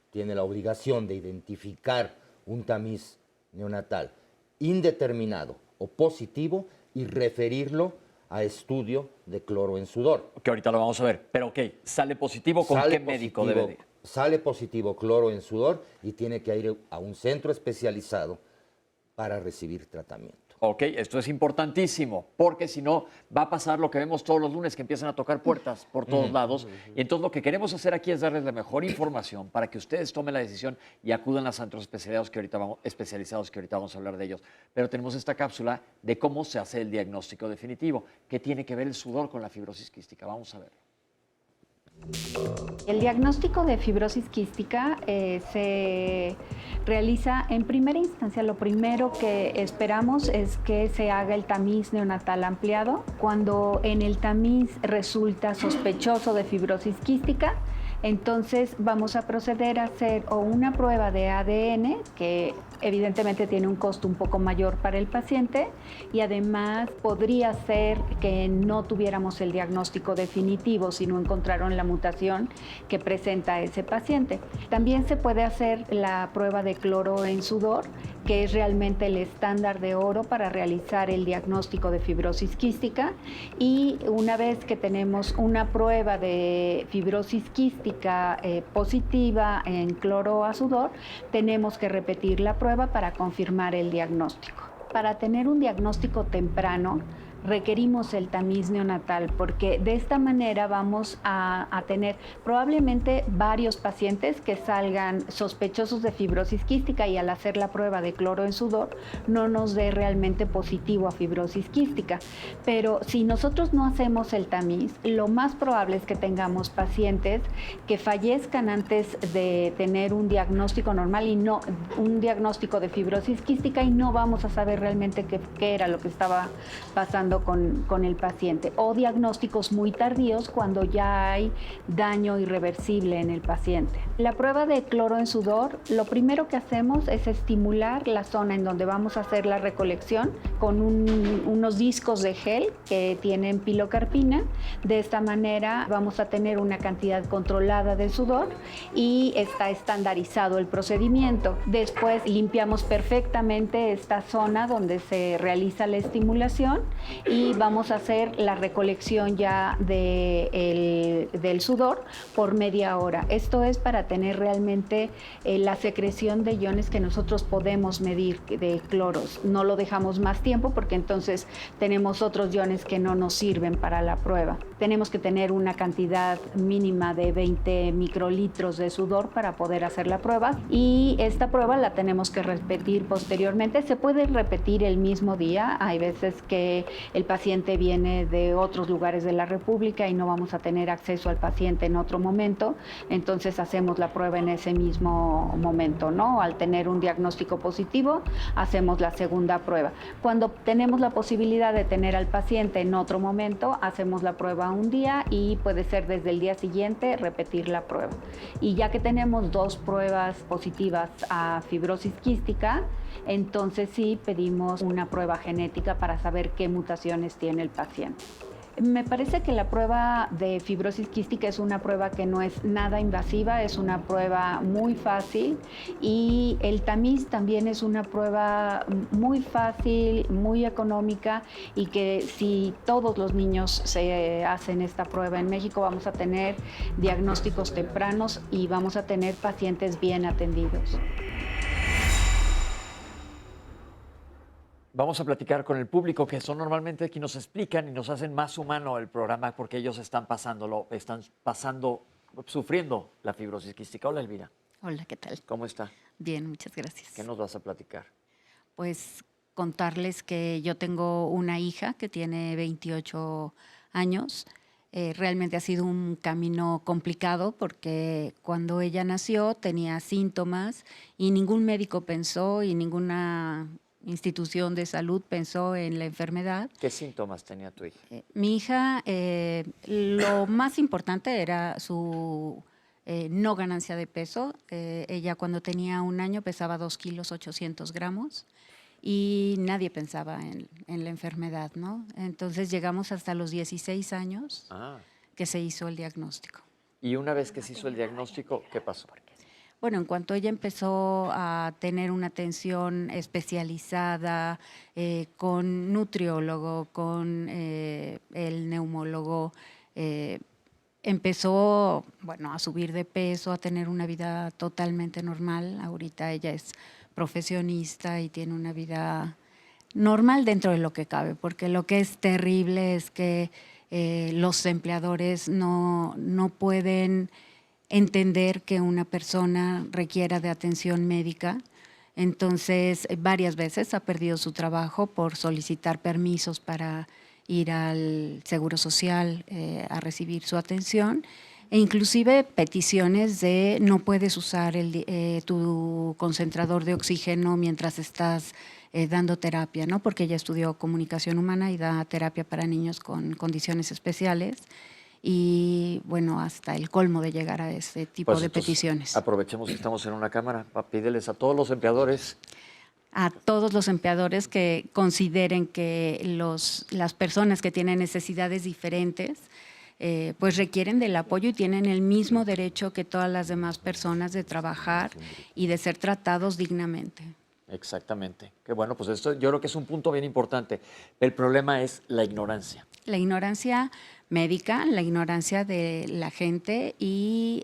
tiene la obligación de identificar un tamiz neonatal indeterminado o positivo y referirlo a estudio de cloro en sudor. Que ahorita lo vamos a ver, pero ok, ¿sale positivo? ¿Con qué médico debe ir? Sale positivo cloro en sudor y tiene que ir a un centro especializado para recibir tratamiento. Ok, esto es importantísimo, porque si no va a pasar lo que vemos todos los lunes, que empiezan a tocar puertas por todos lados. Y entonces lo que queremos hacer aquí es darles la mejor información para que ustedes tomen la decisión y acudan a centros especializados que ahorita vamos a hablar de ellos. Pero tenemos esta cápsula de cómo se hace el diagnóstico definitivo. ¿Qué tiene que ver el sudor con la fibrosis quística? Vamos a ver. El diagnóstico de fibrosis quística se realiza en primera instancia. Lo primero que esperamos es que se haga el tamiz neonatal ampliado. Cuando en el tamiz resulta sospechoso de fibrosis quística, entonces vamos a proceder a hacer o una prueba de ADN, que evidentemente tiene un costo un poco mayor para el paciente, y además podría ser que no tuviéramos el diagnóstico definitivo si no encontraron la mutación que presenta ese paciente. También se puede hacer la prueba de cloro en sudor, que es realmente el estándar de oro para realizar el diagnóstico de fibrosis quística, y una vez que tenemos una prueba de fibrosis quística positiva en cloro a sudor, tenemos que repetir la prueba para confirmar el diagnóstico. Para tener un diagnóstico temprano, requerimos el tamiz neonatal, porque de esta manera vamos a tener probablemente varios pacientes que salgan sospechosos de fibrosis quística y al hacer la prueba de cloro en sudor no nos dé realmente positivo a fibrosis quística. Pero si nosotros no hacemos el tamiz, lo más probable es que tengamos pacientes que fallezcan antes de tener un diagnóstico normal y no un diagnóstico de fibrosis quística, y no vamos a saber realmente qué era lo que estaba pasando con el paciente, o diagnósticos muy tardíos cuando ya hay daño irreversible en el paciente. La prueba de cloro en sudor, lo primero que hacemos es estimular la zona en donde vamos a hacer la recolección con unos discos de gel que tienen pilocarpina. De esta manera vamos a tener una cantidad controlada de sudor y está estandarizado el procedimiento. Después limpiamos perfectamente esta zona donde se realiza la estimulación y vamos a hacer la recolección ya del sudor por media hora. Esto es para tener realmente la secreción de iones que nosotros podemos medir de cloros. No lo dejamos más tiempo porque entonces tenemos otros iones que no nos sirven para la prueba. Tenemos que tener una cantidad mínima de 20 microlitros de sudor para poder hacer la prueba, y esta prueba la tenemos que repetir posteriormente. Se puede repetir el mismo día. Hay veces que el paciente viene de otros lugares de la República y no vamos a tener acceso al paciente en otro momento, entonces hacemos la prueba en ese mismo momento, ¿no? Al tener un diagnóstico positivo, hacemos la segunda prueba. Cuando tenemos la posibilidad de tener al paciente en otro momento, hacemos la prueba un día y puede ser desde el día siguiente repetir la prueba. Y ya que tenemos 2 pruebas positivas a fibrosis quística, entonces sí pedimos una prueba genética para saber qué mutaciones tiene el paciente. Me parece que la prueba de fibrosis quística es una prueba que no es nada invasiva, es una prueba muy fácil, y el tamiz también es una prueba muy fácil, muy económica, y que si todos los niños se hacen esta prueba en México vamos a tener diagnósticos tempranos y vamos a tener pacientes bien atendidos. Vamos a platicar con el público, que son normalmente quienes nos explican y nos hacen más humano el programa, porque ellos están sufriendo la fibrosis quística. Hola, Elvira. Hola, ¿qué tal? ¿Cómo está? Bien, muchas gracias. ¿Qué nos vas a platicar? Pues contarles que yo tengo una hija que tiene 28 años. Realmente ha sido un camino complicado porque cuando ella nació tenía síntomas y ningún médico pensó, y ninguna institución de salud pensó en la enfermedad. ¿Qué síntomas tenía tu hija? Mi hija, lo más importante era su no ganancia de peso. Ella cuando tenía 1 año pesaba 2 kilos 800 gramos y nadie pensaba en la enfermedad, ¿no? Entonces llegamos hasta los 16 años que se hizo el diagnóstico. Y una vez que se hizo el diagnóstico, ¿qué pasó? Bueno, en cuanto ella empezó a tener una atención especializada con nutriólogo, con el neumólogo, empezó, bueno, a subir de peso, a tener una vida totalmente normal. Ahorita ella es profesionista y tiene una vida normal dentro de lo que cabe, porque lo que es terrible es que los empleadores no pueden entender que una persona requiera de atención médica. Entonces, varias veces ha perdido su trabajo por solicitar permisos para ir al Seguro Social a recibir su atención, e inclusive peticiones de no puedes usar tu concentrador de oxígeno mientras estás dando terapia, ¿no? Porque ella estudió comunicación humana y da terapia para niños con condiciones especiales. Y bueno, hasta el colmo de llegar a ese tipo de peticiones. Aprovechemos que estamos en una cámara, pídeles a todos los empleadores. A todos los empleadores que consideren que las personas que tienen necesidades diferentes pues requieren del apoyo y tienen el mismo derecho que todas las demás personas de trabajar y de ser tratados dignamente. Exactamente. Qué bueno, pues esto yo creo que es un punto bien importante. El problema es la ignorancia. La ignorancia médica, la ignorancia de la gente y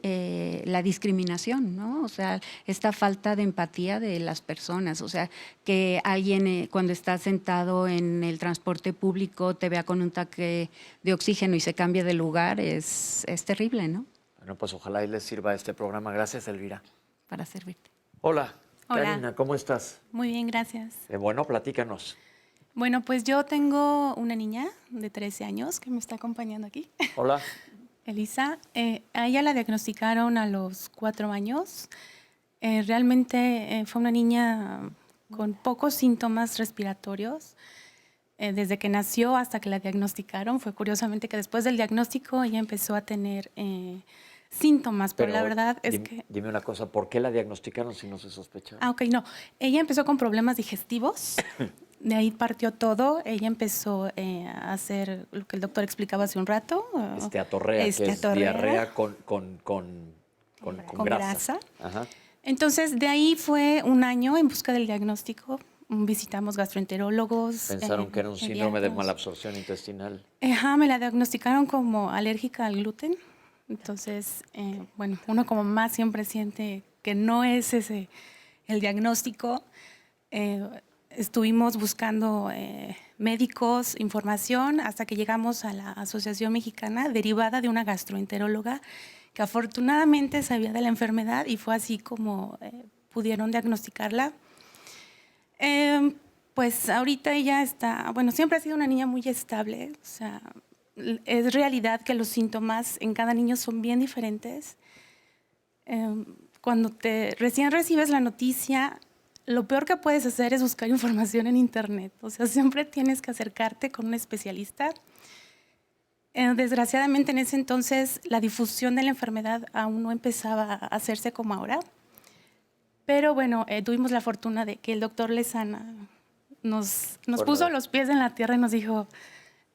la discriminación, ¿no? O sea, esta falta de empatía de las personas, o sea, que alguien cuando está sentado en el transporte público te vea con un tanque de oxígeno y se cambie de lugar, es terrible, ¿no? Bueno, pues ojalá y les sirva este programa. Gracias, Elvira. Para servirte. Hola, Hola. Karina, ¿cómo estás? Muy bien, gracias. Bueno, platícanos. Bueno, pues yo tengo una niña de 13 años que me está acompañando aquí. Hola. Elisa. A ella la diagnosticaron a los 4 años. Realmente fue una niña con pocos síntomas respiratorios. Desde que nació hasta que la diagnosticaron, fue curiosamente que después del diagnóstico ella empezó a tener síntomas, pero la verdad es que... Dime una cosa, ¿por qué la diagnosticaron si no se sospechaba? Ok, no. Ella empezó con problemas digestivos. De ahí partió todo. Ella empezó a hacer lo que el doctor explicaba hace un rato. Esteatorrea, que es diarrea con grasa. Ajá. Entonces, de ahí fue un año en busca del diagnóstico, visitamos gastroenterólogos. Pensaron que era un síndrome de pediatras. malabsorción intestinal. Ajá, me la diagnosticaron como alérgica al gluten. Entonces, bueno, uno como mamá siempre siente que no es ese el diagnóstico. Estuvimos buscando médicos, información, hasta que llegamos a la Asociación Mexicana, derivada de una gastroenteróloga que afortunadamente sabía de la enfermedad y fue así como pudieron diagnosticarla. Pues ahorita ella está, bueno, siempre ha sido una niña muy estable, o sea, es realidad que los síntomas en cada niño son bien diferentes. Cuando recién recibes la noticia, lo peor que puedes hacer es buscar información en internet, o sea, siempre tienes que acercarte con un especialista. Desgraciadamente en ese entonces la difusión de la enfermedad aún no empezaba a hacerse como ahora. Pero bueno, tuvimos la fortuna de que el doctor Lezana nos puso los pies en la tierra y nos dijo,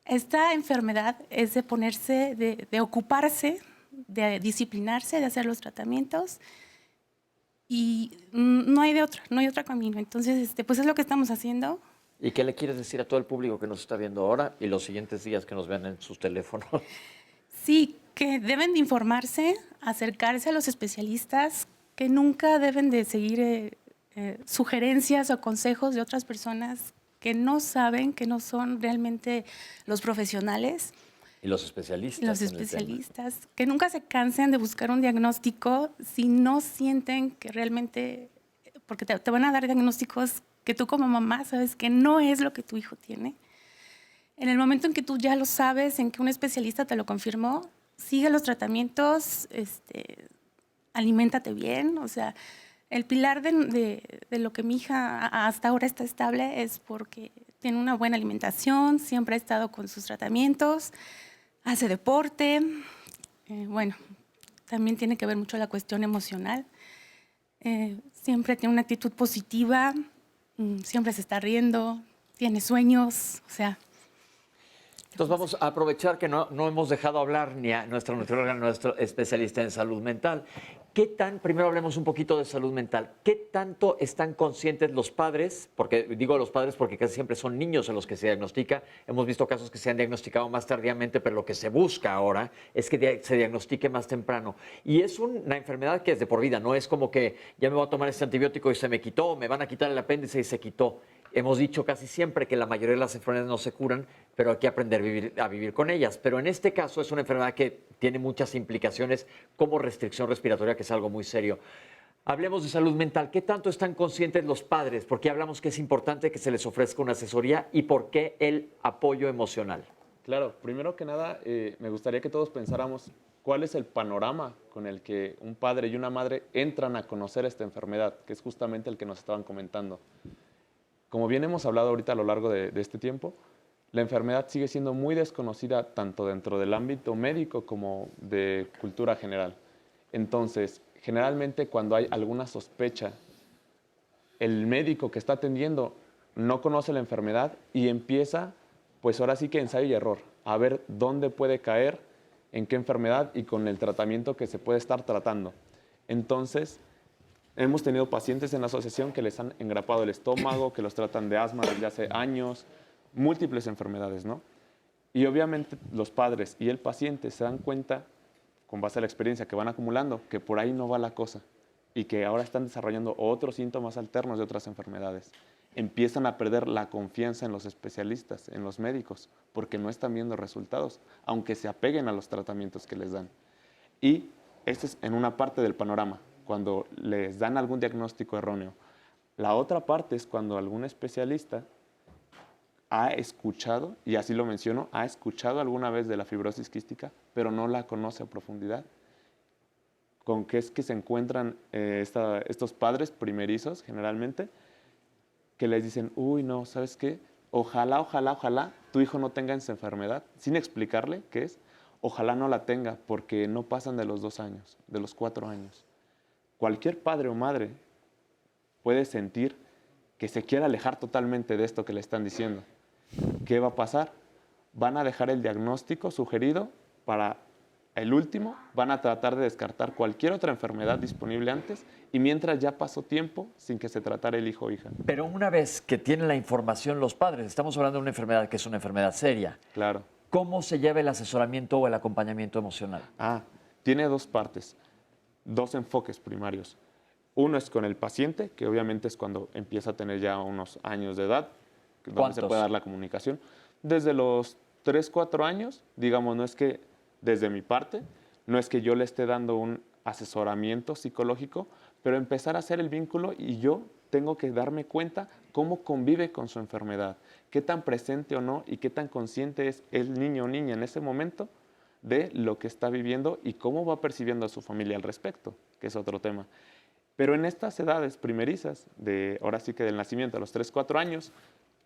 esta enfermedad es de ponerse, de ocuparse, de disciplinarse, de hacer los tratamientos y no hay otro camino. Entonces, pues es lo que estamos haciendo. ¿Y qué le quieres decir a todo el público que nos está viendo ahora y los siguientes días que nos vean en sus teléfonos? Sí, que deben de informarse, acercarse a los especialistas, que nunca deben de seguir sugerencias o consejos de otras personas que no saben, que no son realmente los profesionales. Y los especialistas. Los especialistas, que nunca se cansen de buscar un diagnóstico si no sienten que realmente, porque te van a dar diagnósticos que tú como mamá sabes que no es lo que tu hijo tiene. En el momento en que tú ya lo sabes, en que un especialista te lo confirmó, sigue los tratamientos, aliméntate bien. O sea, el pilar de lo que mi hija hasta ahora está estable es porque tiene una buena alimentación, siempre ha estado con sus tratamientos, hace deporte. Bueno, también tiene que ver mucho la cuestión emocional. Siempre tiene una actitud positiva, siempre se está riendo, tiene sueños, o sea. Entonces vamos a aprovechar que no hemos dejado hablar ni a nuestra nutrióloga, nuestro especialista en salud mental. Primero hablemos un poquito de salud mental. ¿Qué tanto están conscientes los padres? Porque digo los padres porque casi siempre son niños a los que se diagnostica. Hemos visto casos que se han diagnosticado más tardíamente, pero lo que se busca ahora es que se diagnostique más temprano. Y es una enfermedad que es de por vida, no es como que ya me voy a tomar este antibiótico y se me quitó, me van a quitar el apéndice y se quitó. Hemos dicho casi siempre que la mayoría de las enfermedades no se curan, pero hay que aprender a vivir con ellas. Pero en este caso es una enfermedad que tiene muchas implicaciones como restricción respiratoria, que es algo muy serio. Hablemos de salud mental. ¿Qué tanto están conscientes los padres? ¿Por qué hablamos que es importante que se les ofrezca una asesoría y por qué el apoyo emocional? Claro, primero que nada, me gustaría que todos pensáramos cuál es el panorama con el que un padre y una madre entran a conocer esta enfermedad, que es justamente el que nos estaban comentando. Como bien hemos hablado ahorita a lo largo de este tiempo, la enfermedad sigue siendo muy desconocida tanto dentro del ámbito médico como de cultura general. Entonces, generalmente cuando hay alguna sospecha, el médico que está atendiendo no conoce la enfermedad y empieza, pues ahora sí que ensayo y error, a ver dónde puede caer, en qué enfermedad y con el tratamiento que se puede estar tratando. Entonces, hemos tenido pacientes en la asociación que les han engrapado el estómago, que los tratan de asma desde hace años, múltiples enfermedades, ¿no? Y obviamente los padres y el paciente se dan cuenta, con base a la experiencia que van acumulando, que por ahí no va la cosa y que ahora están desarrollando otros síntomas alternos de otras enfermedades. Empiezan a perder la confianza en los especialistas, en los médicos, porque no están viendo resultados, aunque se apeguen a los tratamientos que les dan. Y esto es en una parte del panorama, cuando les dan algún diagnóstico erróneo. La otra parte es cuando algún especialista ha escuchado, y así lo menciono, ha escuchado alguna vez de la fibrosis quística, pero no la conoce a profundidad. ¿Con qué es que se encuentran estos padres primerizos, generalmente, que les dicen, uy, no, ¿sabes qué? Ojalá tu hijo no tenga esa enfermedad, sin explicarle qué es. Ojalá no la tenga, porque no pasan de los 2 años, de los 4 años. Cualquier padre o madre puede sentir que se quiere alejar totalmente de esto que le están diciendo. ¿Qué va a pasar? Van a dejar el diagnóstico sugerido para el último, van a tratar de descartar cualquier otra enfermedad disponible antes y mientras ya pasó tiempo sin que se tratara el hijo o hija. Pero una vez que tienen la información los padres, estamos hablando de una enfermedad que es una enfermedad seria. Claro. ¿Cómo se lleva el asesoramiento o el acompañamiento emocional? Tiene dos partes, dos enfoques primarios. Uno es con el paciente, que obviamente es cuando empieza a tener ya unos años de edad, donde se puede dar la comunicación. Desde los 3, 4 años, digamos, no es que desde mi parte, no es que yo le esté dando un asesoramiento psicológico, pero empezar a hacer el vínculo y yo tengo que darme cuenta cómo convive con su enfermedad, qué tan presente o no y qué tan consciente es el niño o niña en ese momento de lo que está viviendo y cómo va percibiendo a su familia al respecto, que es otro tema. Pero en estas edades primerizas, ahora sí que del nacimiento a los 3, 4 años,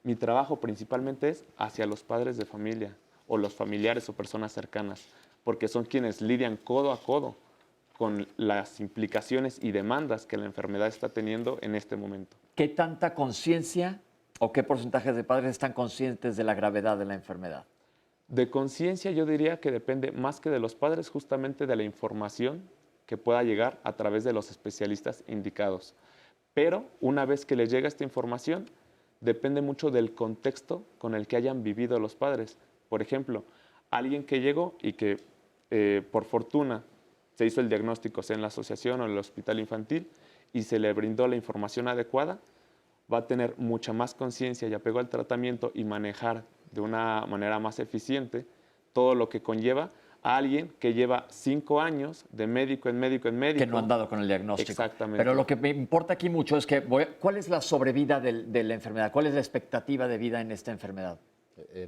mi trabajo principalmente es hacia los padres de familia o los familiares o personas cercanas, porque son quienes lidian codo a codo con las implicaciones y demandas que la enfermedad está teniendo en este momento. ¿Qué tanta conciencia o qué porcentaje de padres están conscientes de la gravedad de la enfermedad? De conciencia yo diría que depende más que de los padres, justamente de la información que pueda llegar a través de los especialistas indicados. Pero una vez que les llega esta información, depende mucho del contexto con el que hayan vivido los padres. Por ejemplo, alguien que llegó y que por fortuna se hizo el diagnóstico, sea en la asociación o en el hospital infantil, y se le brindó la información adecuada, va a tener mucha más conciencia y apego al tratamiento y manejar de una manera más eficiente todo lo que conlleva a alguien que lleva 5 años de médico en médico en médico. Que no han dado con el diagnóstico. Exactamente. Pero lo que me importa aquí mucho es que, ¿cuál es la sobrevida de la enfermedad? ¿Cuál es la expectativa de vida en esta enfermedad?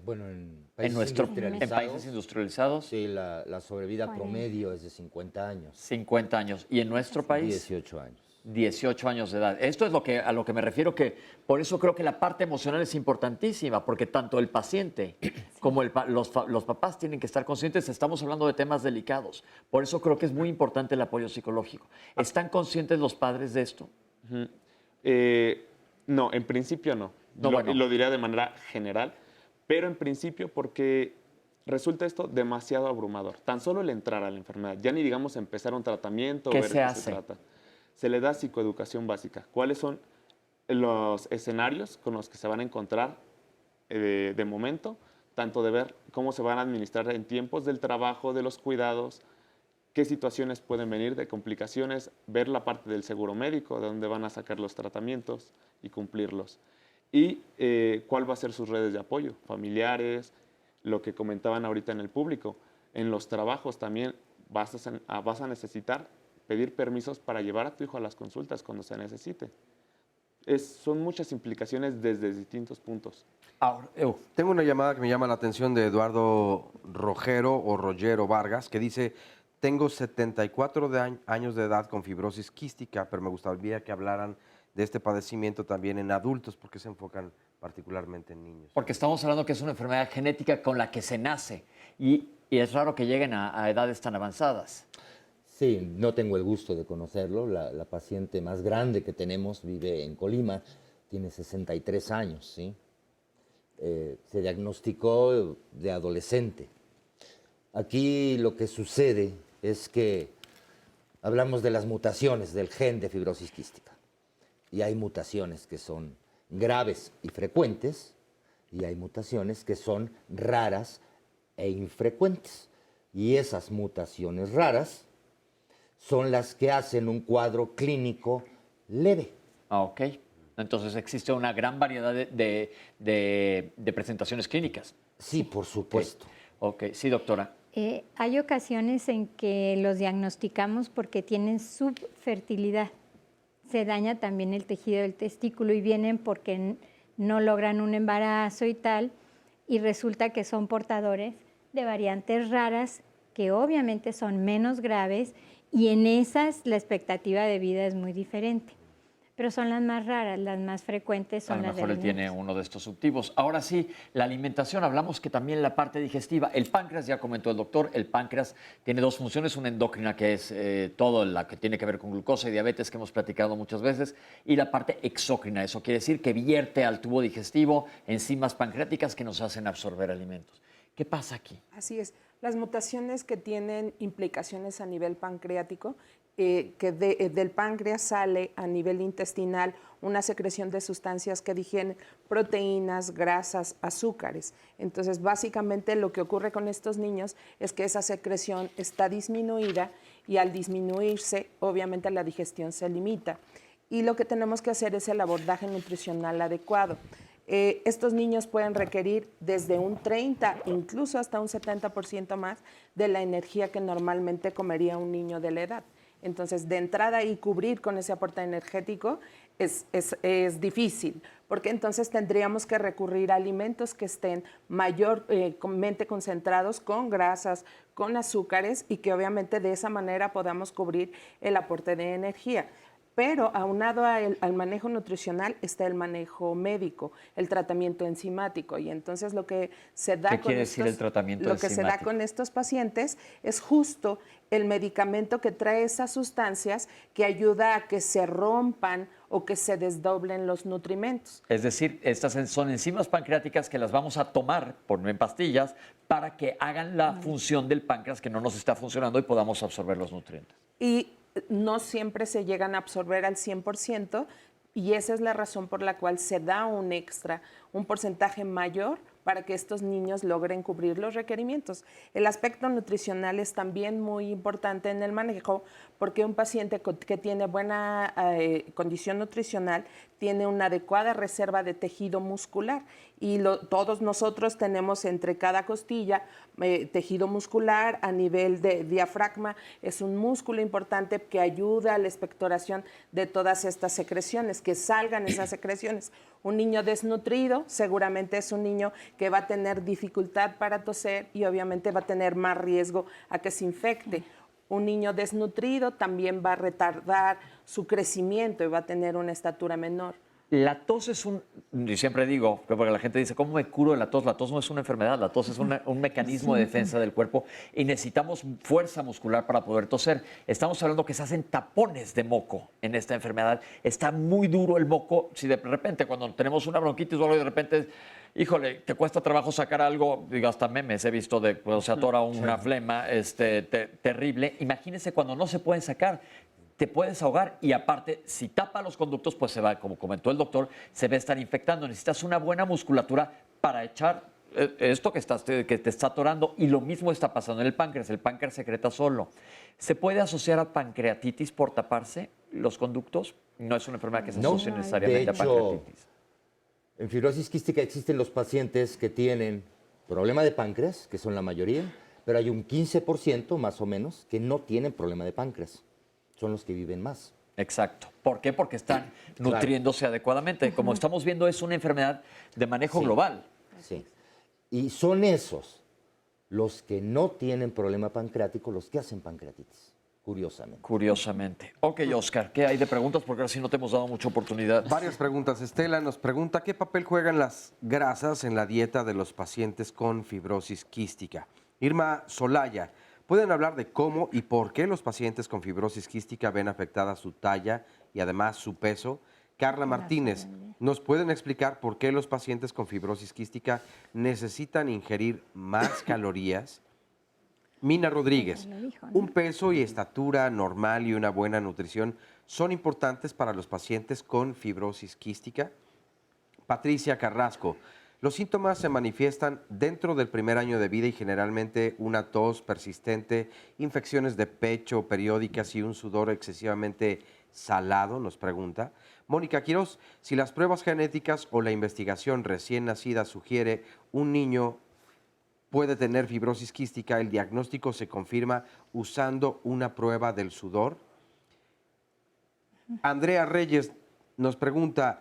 Bueno, en países industrializados. Sí, la sobrevida promedio es de 50 años. 50 años. ¿Y en nuestro país? 18 años. 18 años de edad. Esto es a lo que me refiero, que por eso creo que la parte emocional es importantísima, porque tanto el paciente como los papás tienen que estar conscientes. Estamos hablando de temas delicados. Por eso creo que es muy importante el apoyo psicológico. ¿Están conscientes los padres de esto? No, en principio no. Lo diría de manera general, pero en principio porque resulta esto demasiado abrumador. Tan solo el entrar a la enfermedad, ya ni digamos empezar un tratamiento. ¿Qué ver se qué hace? Se trata. Se le da psicoeducación básica. ¿Cuáles son los escenarios con los que se van a encontrar de momento? Tanto de ver cómo se van a administrar en tiempos del trabajo, de los cuidados, qué situaciones pueden venir de complicaciones, ver la parte del seguro médico, de dónde van a sacar los tratamientos y cumplirlos. Y cuál va a ser sus redes de apoyo, familiares, lo que comentaban ahorita en el público. En los trabajos también vas a necesitar pedir permisos para llevar a tu hijo a las consultas cuando se necesite. Son muchas implicaciones desde distintos puntos. Ahora, tengo una llamada que me llama la atención de Eduardo Rogero Vargas, que dice: tengo 74 años de edad con fibrosis quística, pero me gustaría que hablaran de este padecimiento también en adultos, porque se enfocan particularmente en niños. Porque estamos hablando que es una enfermedad genética con la que se nace y es raro que lleguen a edades tan avanzadas. Sí, no tengo el gusto de conocerlo. La paciente más grande que tenemos vive en Colima, tiene 63 años, ¿sí? Se diagnosticó de adolescente. Aquí lo que sucede es que hablamos de las mutaciones del gen de fibrosis quística. Y hay mutaciones que son graves y frecuentes, y hay mutaciones que son raras e infrecuentes. Y esas mutaciones raras son las que hacen un cuadro clínico leve. Ok. Entonces existe una gran variedad de presentaciones clínicas. Sí, por supuesto. Ok, sí, doctora. Hay ocasiones en que los diagnosticamos porque tienen subfertilidad. Se daña también el tejido del testículo y vienen porque no logran un embarazo y tal, y resulta que son portadores de variantes raras que obviamente son menos graves, y en esas la expectativa de vida es muy diferente. Pero son las más raras, las más frecuentes son las de A lo mejor él tiene uno de estos subtipos. Ahora sí, la alimentación, hablamos que también la parte digestiva. El páncreas, ya comentó el doctor, el páncreas tiene dos funciones, una endocrina que es todo la que tiene que ver con glucosa y diabetes que hemos platicado muchas veces, y la parte exócrina, eso quiere decir que vierte al tubo digestivo enzimas pancreáticas que nos hacen absorber alimentos. ¿Qué pasa aquí? Así es. Las mutaciones que tienen implicaciones a nivel pancreático, del páncreas sale a nivel intestinal una secreción de sustancias que digieren proteínas, grasas, azúcares. Entonces, básicamente lo que ocurre con estos niños es que esa secreción está disminuida y al disminuirse, obviamente la digestión se limita. Y lo que tenemos que hacer es el abordaje nutricional adecuado. Estos niños pueden requerir desde un 30, incluso hasta un 70% más de la energía que normalmente comería un niño de la edad. Entonces, de entrada y cubrir con ese aporte energético es difícil, porque entonces tendríamos que recurrir a alimentos que estén mayormente concentrados con grasas, con azúcares y que obviamente de esa manera podamos cubrir el aporte de energía. Pero aunado al manejo nutricional está el manejo médico, el tratamiento enzimático. Y entonces lo que se da, con estos pacientes es justo el medicamento que trae esas sustancias que ayuda a que se rompan o que se desdoblen los nutrimentos. Es decir, estas son enzimas pancreáticas que las vamos a tomar en pastillas para que hagan la función del páncreas que no nos está funcionando y podamos absorber los nutrientes. Y no siempre se llegan a absorber al 100% y esa es la razón por la cual se da un extra, un porcentaje mayor para que estos niños logren cubrir los requerimientos. El aspecto nutricional es también muy importante en el manejo porque un paciente que tiene buena condición nutricional tiene una adecuada reserva de tejido muscular y todos nosotros tenemos entre cada costilla tejido muscular a nivel de diafragma. Es un músculo importante que ayuda a la expectoración de todas estas secreciones, que salgan esas secreciones. Un niño desnutrido seguramente es un niño que va a tener dificultad para toser y obviamente va a tener más riesgo a que se infecte. Un niño desnutrido también va a retardar su crecimiento y va a tener una estatura menor. La tos es yo siempre digo, porque la gente dice, ¿cómo me curo de la tos? La tos no es una enfermedad, la tos es un mecanismo de defensa del cuerpo y necesitamos fuerza muscular para poder toser. Estamos hablando que se hacen tapones de moco en esta enfermedad. Está muy duro el moco. Si de repente cuando tenemos una bronquitis o algo y de repente, híjole, te cuesta trabajo sacar algo, digo, hasta memes he visto de cuando se atora una flema terrible. Imagínense cuando no se pueden sacar. Te puedes ahogar y aparte, si tapa los conductos, pues se va, como comentó el doctor, se va a estar infectando. Necesitas una buena musculatura para echar esto que te está atorando y lo mismo está pasando en el páncreas. El páncreas secreta solo. ¿Se puede asociar a pancreatitis por taparse los conductos? No es una enfermedad que se asocie necesariamente a pancreatitis. En fibrosis quística existen los pacientes que tienen problema de páncreas, que son la mayoría, pero hay un 15% más o menos que no tienen problema de páncreas. Son los que viven más. Exacto. ¿Por qué? Porque están nutriéndose adecuadamente. Como estamos viendo, es una enfermedad de manejo global. Sí. Y son esos los que no tienen problema pancreático los que hacen pancreatitis, curiosamente. Curiosamente. Ok, Oscar, ¿qué hay de preguntas? Porque ahora sí no te hemos dado mucha oportunidad. Varias preguntas. Estela nos pregunta, ¿qué papel juegan las grasas en la dieta de los pacientes con fibrosis quística? Irma Solaya, ¿pueden hablar de cómo y por qué los pacientes con fibrosis quística ven afectada su talla y además su peso? Carla Martínez, ¿nos pueden explicar por qué los pacientes con fibrosis quística necesitan ingerir más calorías? Mina Rodríguez, ¿un peso y estatura normal y una buena nutrición son importantes para los pacientes con fibrosis quística? Patricia Carrasco, los síntomas se manifiestan dentro del primer año de vida y generalmente una tos persistente, infecciones de pecho periódicas y un sudor excesivamente salado, nos pregunta. Mónica Quiroz, si las pruebas genéticas o la investigación recién nacida sugiere un niño puede tener fibrosis quística, ¿el diagnóstico se confirma usando una prueba del sudor? Andrea Reyes nos pregunta,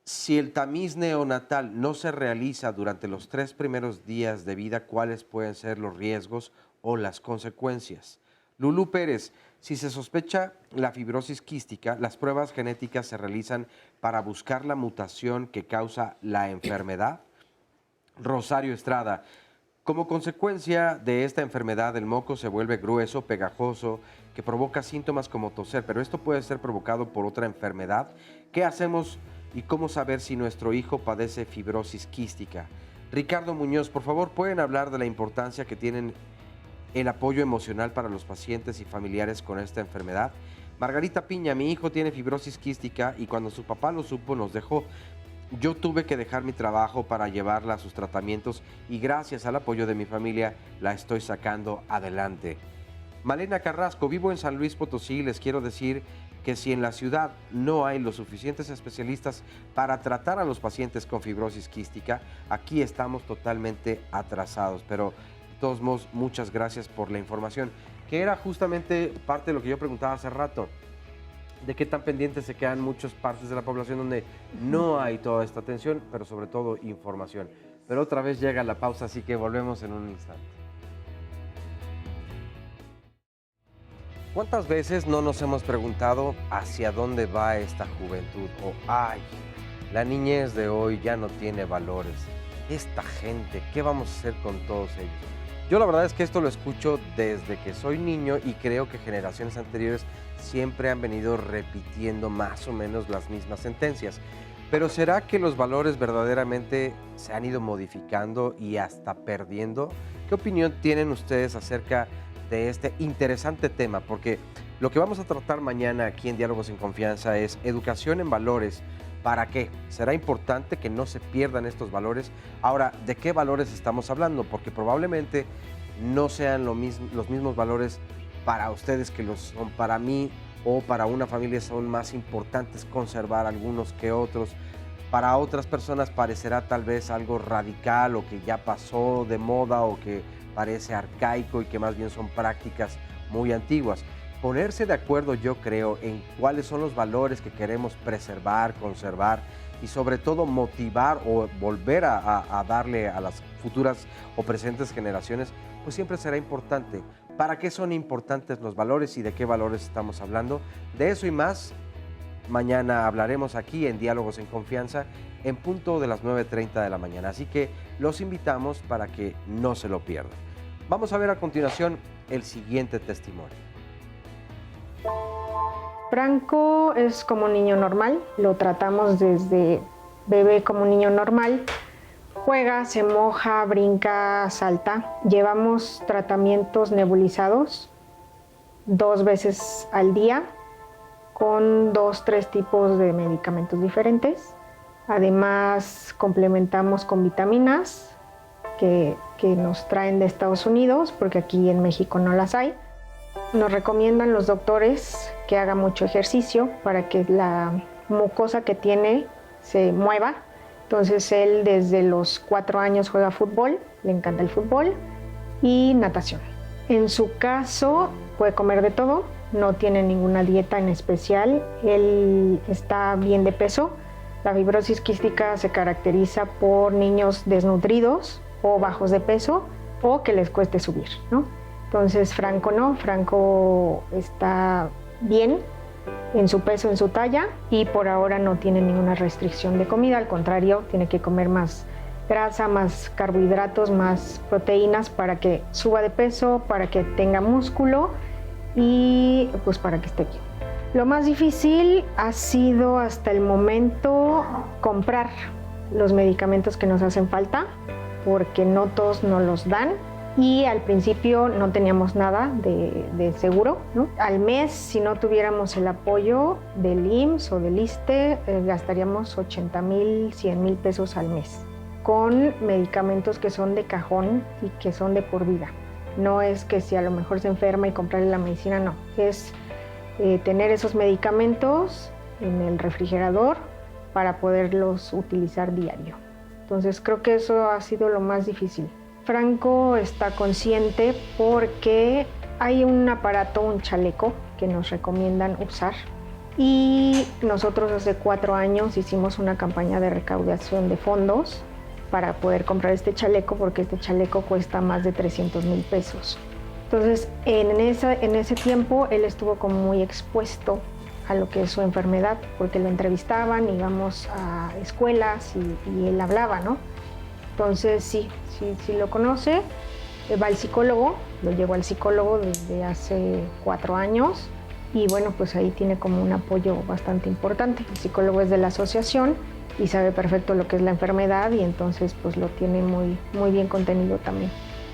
si el tamiz neonatal no se realiza durante los 3 primeros días de vida, ¿cuáles pueden ser los riesgos o las consecuencias? Lulú Pérez, si se sospecha la fibrosis quística, las pruebas genéticas se realizan para buscar la mutación que causa la enfermedad. Rosario Estrada, como consecuencia de esta enfermedad, el moco se vuelve grueso, pegajoso, que provoca síntomas como toser, pero esto puede ser provocado por otra enfermedad. ¿Qué hacemos y cómo saber si nuestro hijo padece fibrosis quística? Ricardo Muñoz, por favor, ¿pueden hablar de la importancia que tienen el apoyo emocional para los pacientes y familiares con esta enfermedad? Margarita Piña, mi hijo tiene fibrosis quística y cuando su papá lo supo nos dejó. Yo tuve que dejar mi trabajo para llevarla a sus tratamientos y gracias al apoyo de mi familia la estoy sacando adelante. Malena Carrasco, vivo en San Luis Potosí, les quiero decir que si en la ciudad no hay los suficientes especialistas para tratar a los pacientes con fibrosis quística, aquí estamos totalmente atrasados. Pero de todos modos, muchas gracias por la información, que era justamente parte de lo que yo preguntaba hace rato, de qué tan pendientes se quedan muchas partes de la población donde no hay toda esta atención, pero sobre todo información. Pero otra vez llega la pausa, así que volvemos en un instante. ¿Cuántas veces no nos hemos preguntado hacia dónde va esta juventud? O, ay, la niñez de hoy ya no tiene valores. Esta gente, ¿qué vamos a hacer con todos ellos? Yo la verdad es que esto lo escucho desde que soy niño y creo que generaciones anteriores siempre han venido repitiendo más o menos las mismas sentencias. Pero ¿será que los valores verdaderamente se han ido modificando y hasta perdiendo? ¿Qué opinión tienen ustedes acerca de este interesante tema? Porque lo que vamos a tratar mañana aquí en Diálogos en Confianza es educación en valores. ¿Para qué? Será importante que no se pierdan estos valores. Ahora, ¿de qué valores estamos hablando? Porque probablemente no sean los mismos valores para ustedes que los son para mí, o para una familia son más importantes conservar algunos que otros. Para otras personas parecerá tal vez algo radical o que ya pasó de moda o que parece arcaico y que más bien son prácticas muy antiguas. Ponerse de acuerdo, yo creo, en cuáles son los valores que queremos preservar, conservar y sobre todo motivar o volver a darle a las futuras o presentes generaciones, pues siempre será importante. ¿Para qué son importantes los valores y de qué valores estamos hablando? De eso y más, mañana hablaremos aquí en Diálogos en Confianza en punto de las 9:30 de la mañana. Así que los invitamos para que no se lo pierdan. Vamos a ver a continuación el siguiente testimonio. Franco es como un niño normal, lo tratamos desde bebé como un niño normal. Juega, se moja, brinca, salta. Llevamos tratamientos nebulizados 2 veces al día con 2-3 tipos de medicamentos diferentes. Además, complementamos con vitaminas que nos traen de Estados Unidos, porque aquí en México no las hay. Nos recomiendan los doctores que haga mucho ejercicio para que la mucosa que tiene se mueva. Entonces él desde los 4 años juega fútbol, le encanta el fútbol y natación. En su caso puede comer de todo, no tiene ninguna dieta en especial, él está bien de peso. La fibrosis quística se caracteriza por niños desnutridos o bajos de peso o que les cueste subir, ¿no? Entonces Franco no, Franco está bien en su peso, en su talla, y por ahora no tiene ninguna restricción de comida, al contrario, tiene que comer más grasa, más carbohidratos, más proteínas para que suba de peso, para que tenga músculo y pues para que esté bien. Lo más difícil ha sido hasta el momento comprar los medicamentos que nos hacen falta, porque no todos nos los dan. Y al principio no teníamos nada de seguro, ¿no? Al mes, si no tuviéramos el apoyo del IMSS o del ISSSTE, gastaríamos 80,000, 100,000 pesos al mes, con medicamentos que son de cajón y que son de por vida. No es que si a lo mejor se enferma y comprarle la medicina, no. Es tener esos medicamentos en el refrigerador para poderlos utilizar diario. Entonces creo que eso ha sido lo más difícil. Franco está consciente porque hay un aparato, un chaleco que nos recomiendan usar, y nosotros hace 4 años hicimos una campaña de recaudación de fondos para poder comprar este chaleco, porque este chaleco cuesta más de 300,000 pesos. Entonces en ese tiempo él estuvo como muy expuesto a lo que es su enfermedad, porque lo entrevistaban, íbamos a escuelas y él hablaba, ¿no? Entonces sí lo conoce, va al psicólogo, lo llevo al psicólogo desde hace 4 años y bueno, pues ahí tiene como un apoyo bastante importante. El psicólogo es de la asociación y sabe perfecto lo que es la enfermedad y entonces pues lo tiene muy bien contenido también.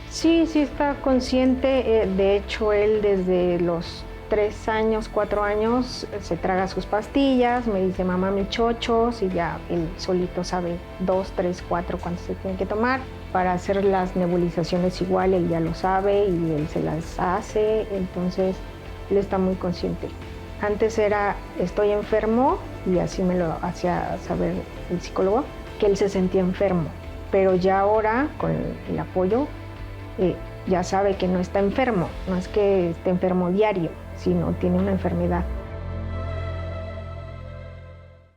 Sí, sí está consciente, de hecho él desde los 3 años, 4 años se traga sus pastillas, me dice mamá mis chochos y ya él solito sabe 2, 3, 4 cuántos se tienen que tomar. Para hacer las nebulizaciones igual él ya lo sabe y él se las hace, entonces él está muy consciente. Antes era estoy enfermo y así me lo hacía saber el psicólogo, que él se sentía enfermo, pero ya ahora con el apoyo ya sabe que no está enfermo, no es que esté enfermo diario, sino tiene una enfermedad.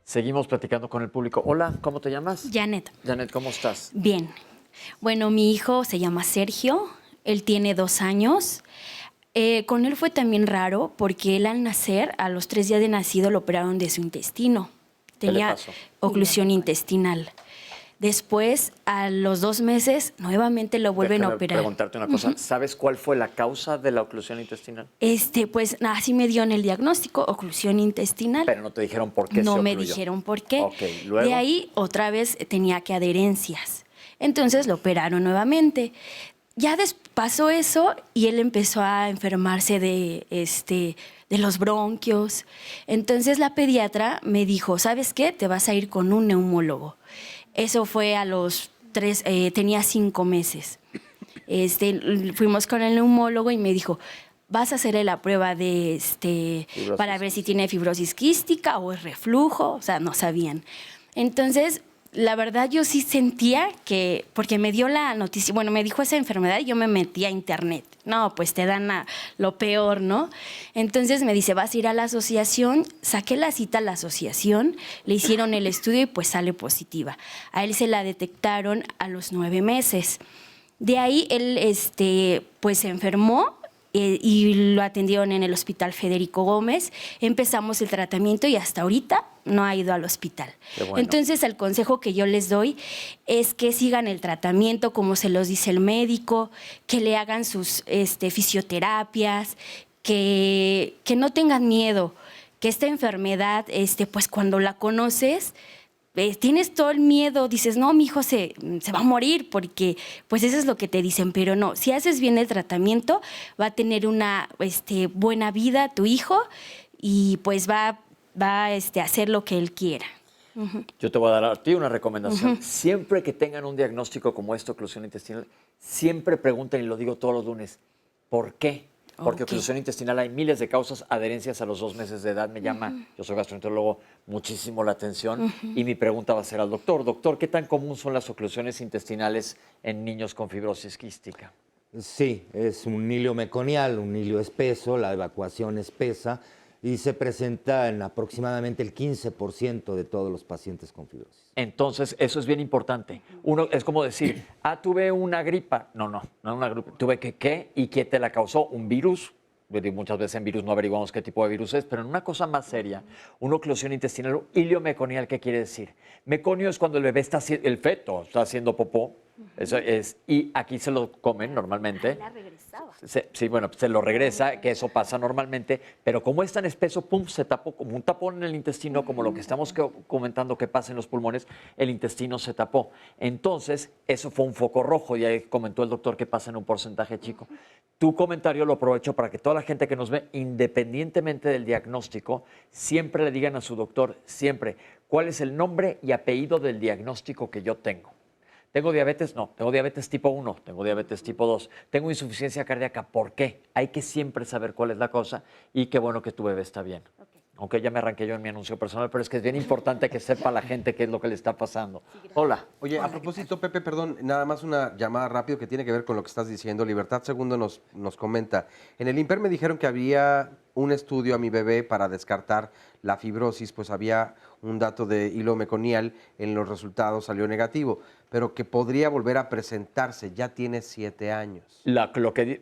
Seguimos platicando con el público. Hola, ¿cómo te llamas? Janet. Janet, ¿cómo estás? Bien. Bueno, mi hijo se llama Sergio, él tiene 2 años. Con él fue también raro porque él al nacer, a los 3 días de nacido, lo operaron de su intestino. Tenía oclusión intestinal. Después, a los 2 meses, nuevamente lo vuelven a operar. Preguntarte una cosa. ¿Sabes cuál fue la causa de la oclusión intestinal? Pues así me dio en el diagnóstico, oclusión intestinal. Pero no te dijeron por qué se ocluyó. No me dijeron por qué. Ok, luego. De ahí, otra vez, tenía que adherencias. Entonces, lo operaron nuevamente. Ya pasó eso y él empezó a enfermarse de los bronquios. Entonces, la pediatra me dijo, ¿sabes qué? Te vas a ir con un neumólogo. Eso fue a los 3, tenía 5 meses. Fuimos con el neumólogo y me dijo, vas a hacerle la prueba para ver si tiene fibrosis quística o es reflujo, o sea, no sabían. Entonces, la verdad yo sí sentía que, porque me dio la noticia, bueno, me dijo esa enfermedad y yo me metí a internet. No, pues te dan lo peor, ¿no? Entonces me dice, vas a ir a la asociación. Saqué la cita a la asociación, le hicieron el estudio y pues sale positiva. A él se la detectaron a los 9 meses. De ahí él pues se enfermó y lo atendieron en el Hospital Federico Gómez. Empezamos el tratamiento y hasta ahorita no ha ido al hospital. Bueno. Entonces, el consejo que yo les doy es que sigan el tratamiento como se los dice el médico, que le hagan sus fisioterapias, que no tengan miedo, que esta enfermedad, pues cuando la conoces, tienes todo el miedo, dices, no, mi hijo se va a morir, porque pues eso es lo que te dicen, pero no, si haces bien el tratamiento, va a tener una buena vida tu hijo y pues va a hacer lo que él quiera. Yo te voy a dar a ti una recomendación. Siempre que tengan un diagnóstico como esto, oclusión intestinal, siempre pregunten, y lo digo todos los lunes, ¿por qué? Porque oclusión intestinal hay miles de causas, adherencias a los 2 meses de edad me llama, yo soy gastroenterólogo, muchísimo la atención y mi pregunta va a ser al doctor. Doctor, ¿qué tan común son las oclusiones intestinales en niños con fibrosis quística? Sí, es un hilio meconial, un hilio espeso, la evacuación espesa y se presenta en aproximadamente el 15% de todos los pacientes con fibrosis. Entonces, eso es bien importante. Uno es como decir, tuve una gripa. No una gripa. Tuve ¿qué? ¿Y qué te la causó? ¿Un virus? Muchas veces en virus no averiguamos qué tipo de virus es, pero en una cosa más seria, una oclusión intestinal, hilio meconial, ¿qué quiere decir? Meconio es cuando el bebé el feto está haciendo popó. Eso es, y aquí se lo comen normalmente. La regresaba. Sí, bueno, se lo regresa, que eso pasa normalmente, pero como es tan espeso, pum, se tapó como un tapón en el intestino, como lo que estamos comentando que pasa en los pulmones, el intestino se tapó. Entonces, eso fue un foco rojo, y ahí comentó el doctor que pasa en un porcentaje chico. Tu comentario lo aprovecho para que toda la gente que nos ve, independientemente del diagnóstico, siempre le digan a su doctor, siempre, cuál es el nombre y apellido del diagnóstico que yo tengo. ¿Tengo diabetes? No. ¿Tengo diabetes tipo 1? ¿Tengo diabetes tipo 2? ¿Tengo insuficiencia cardíaca? ¿Por qué? Hay que siempre saber cuál es la cosa y qué bueno que tu bebé está bien. Aunque ya me arranqué yo en mi anuncio personal, pero es que es bien importante que sepa la gente qué es lo que le está pasando. Hola. Oye, a propósito, Pepe, perdón, nada más una llamada rápido que tiene que ver con lo que estás diciendo. Libertad Segundo nos comenta, en el IMPER me dijeron que había un estudio a mi bebé para descartar la fibrosis, pues había un dato de hilo meconial, en los resultados salió negativo, pero que podría volver a presentarse, ya tiene 7 años.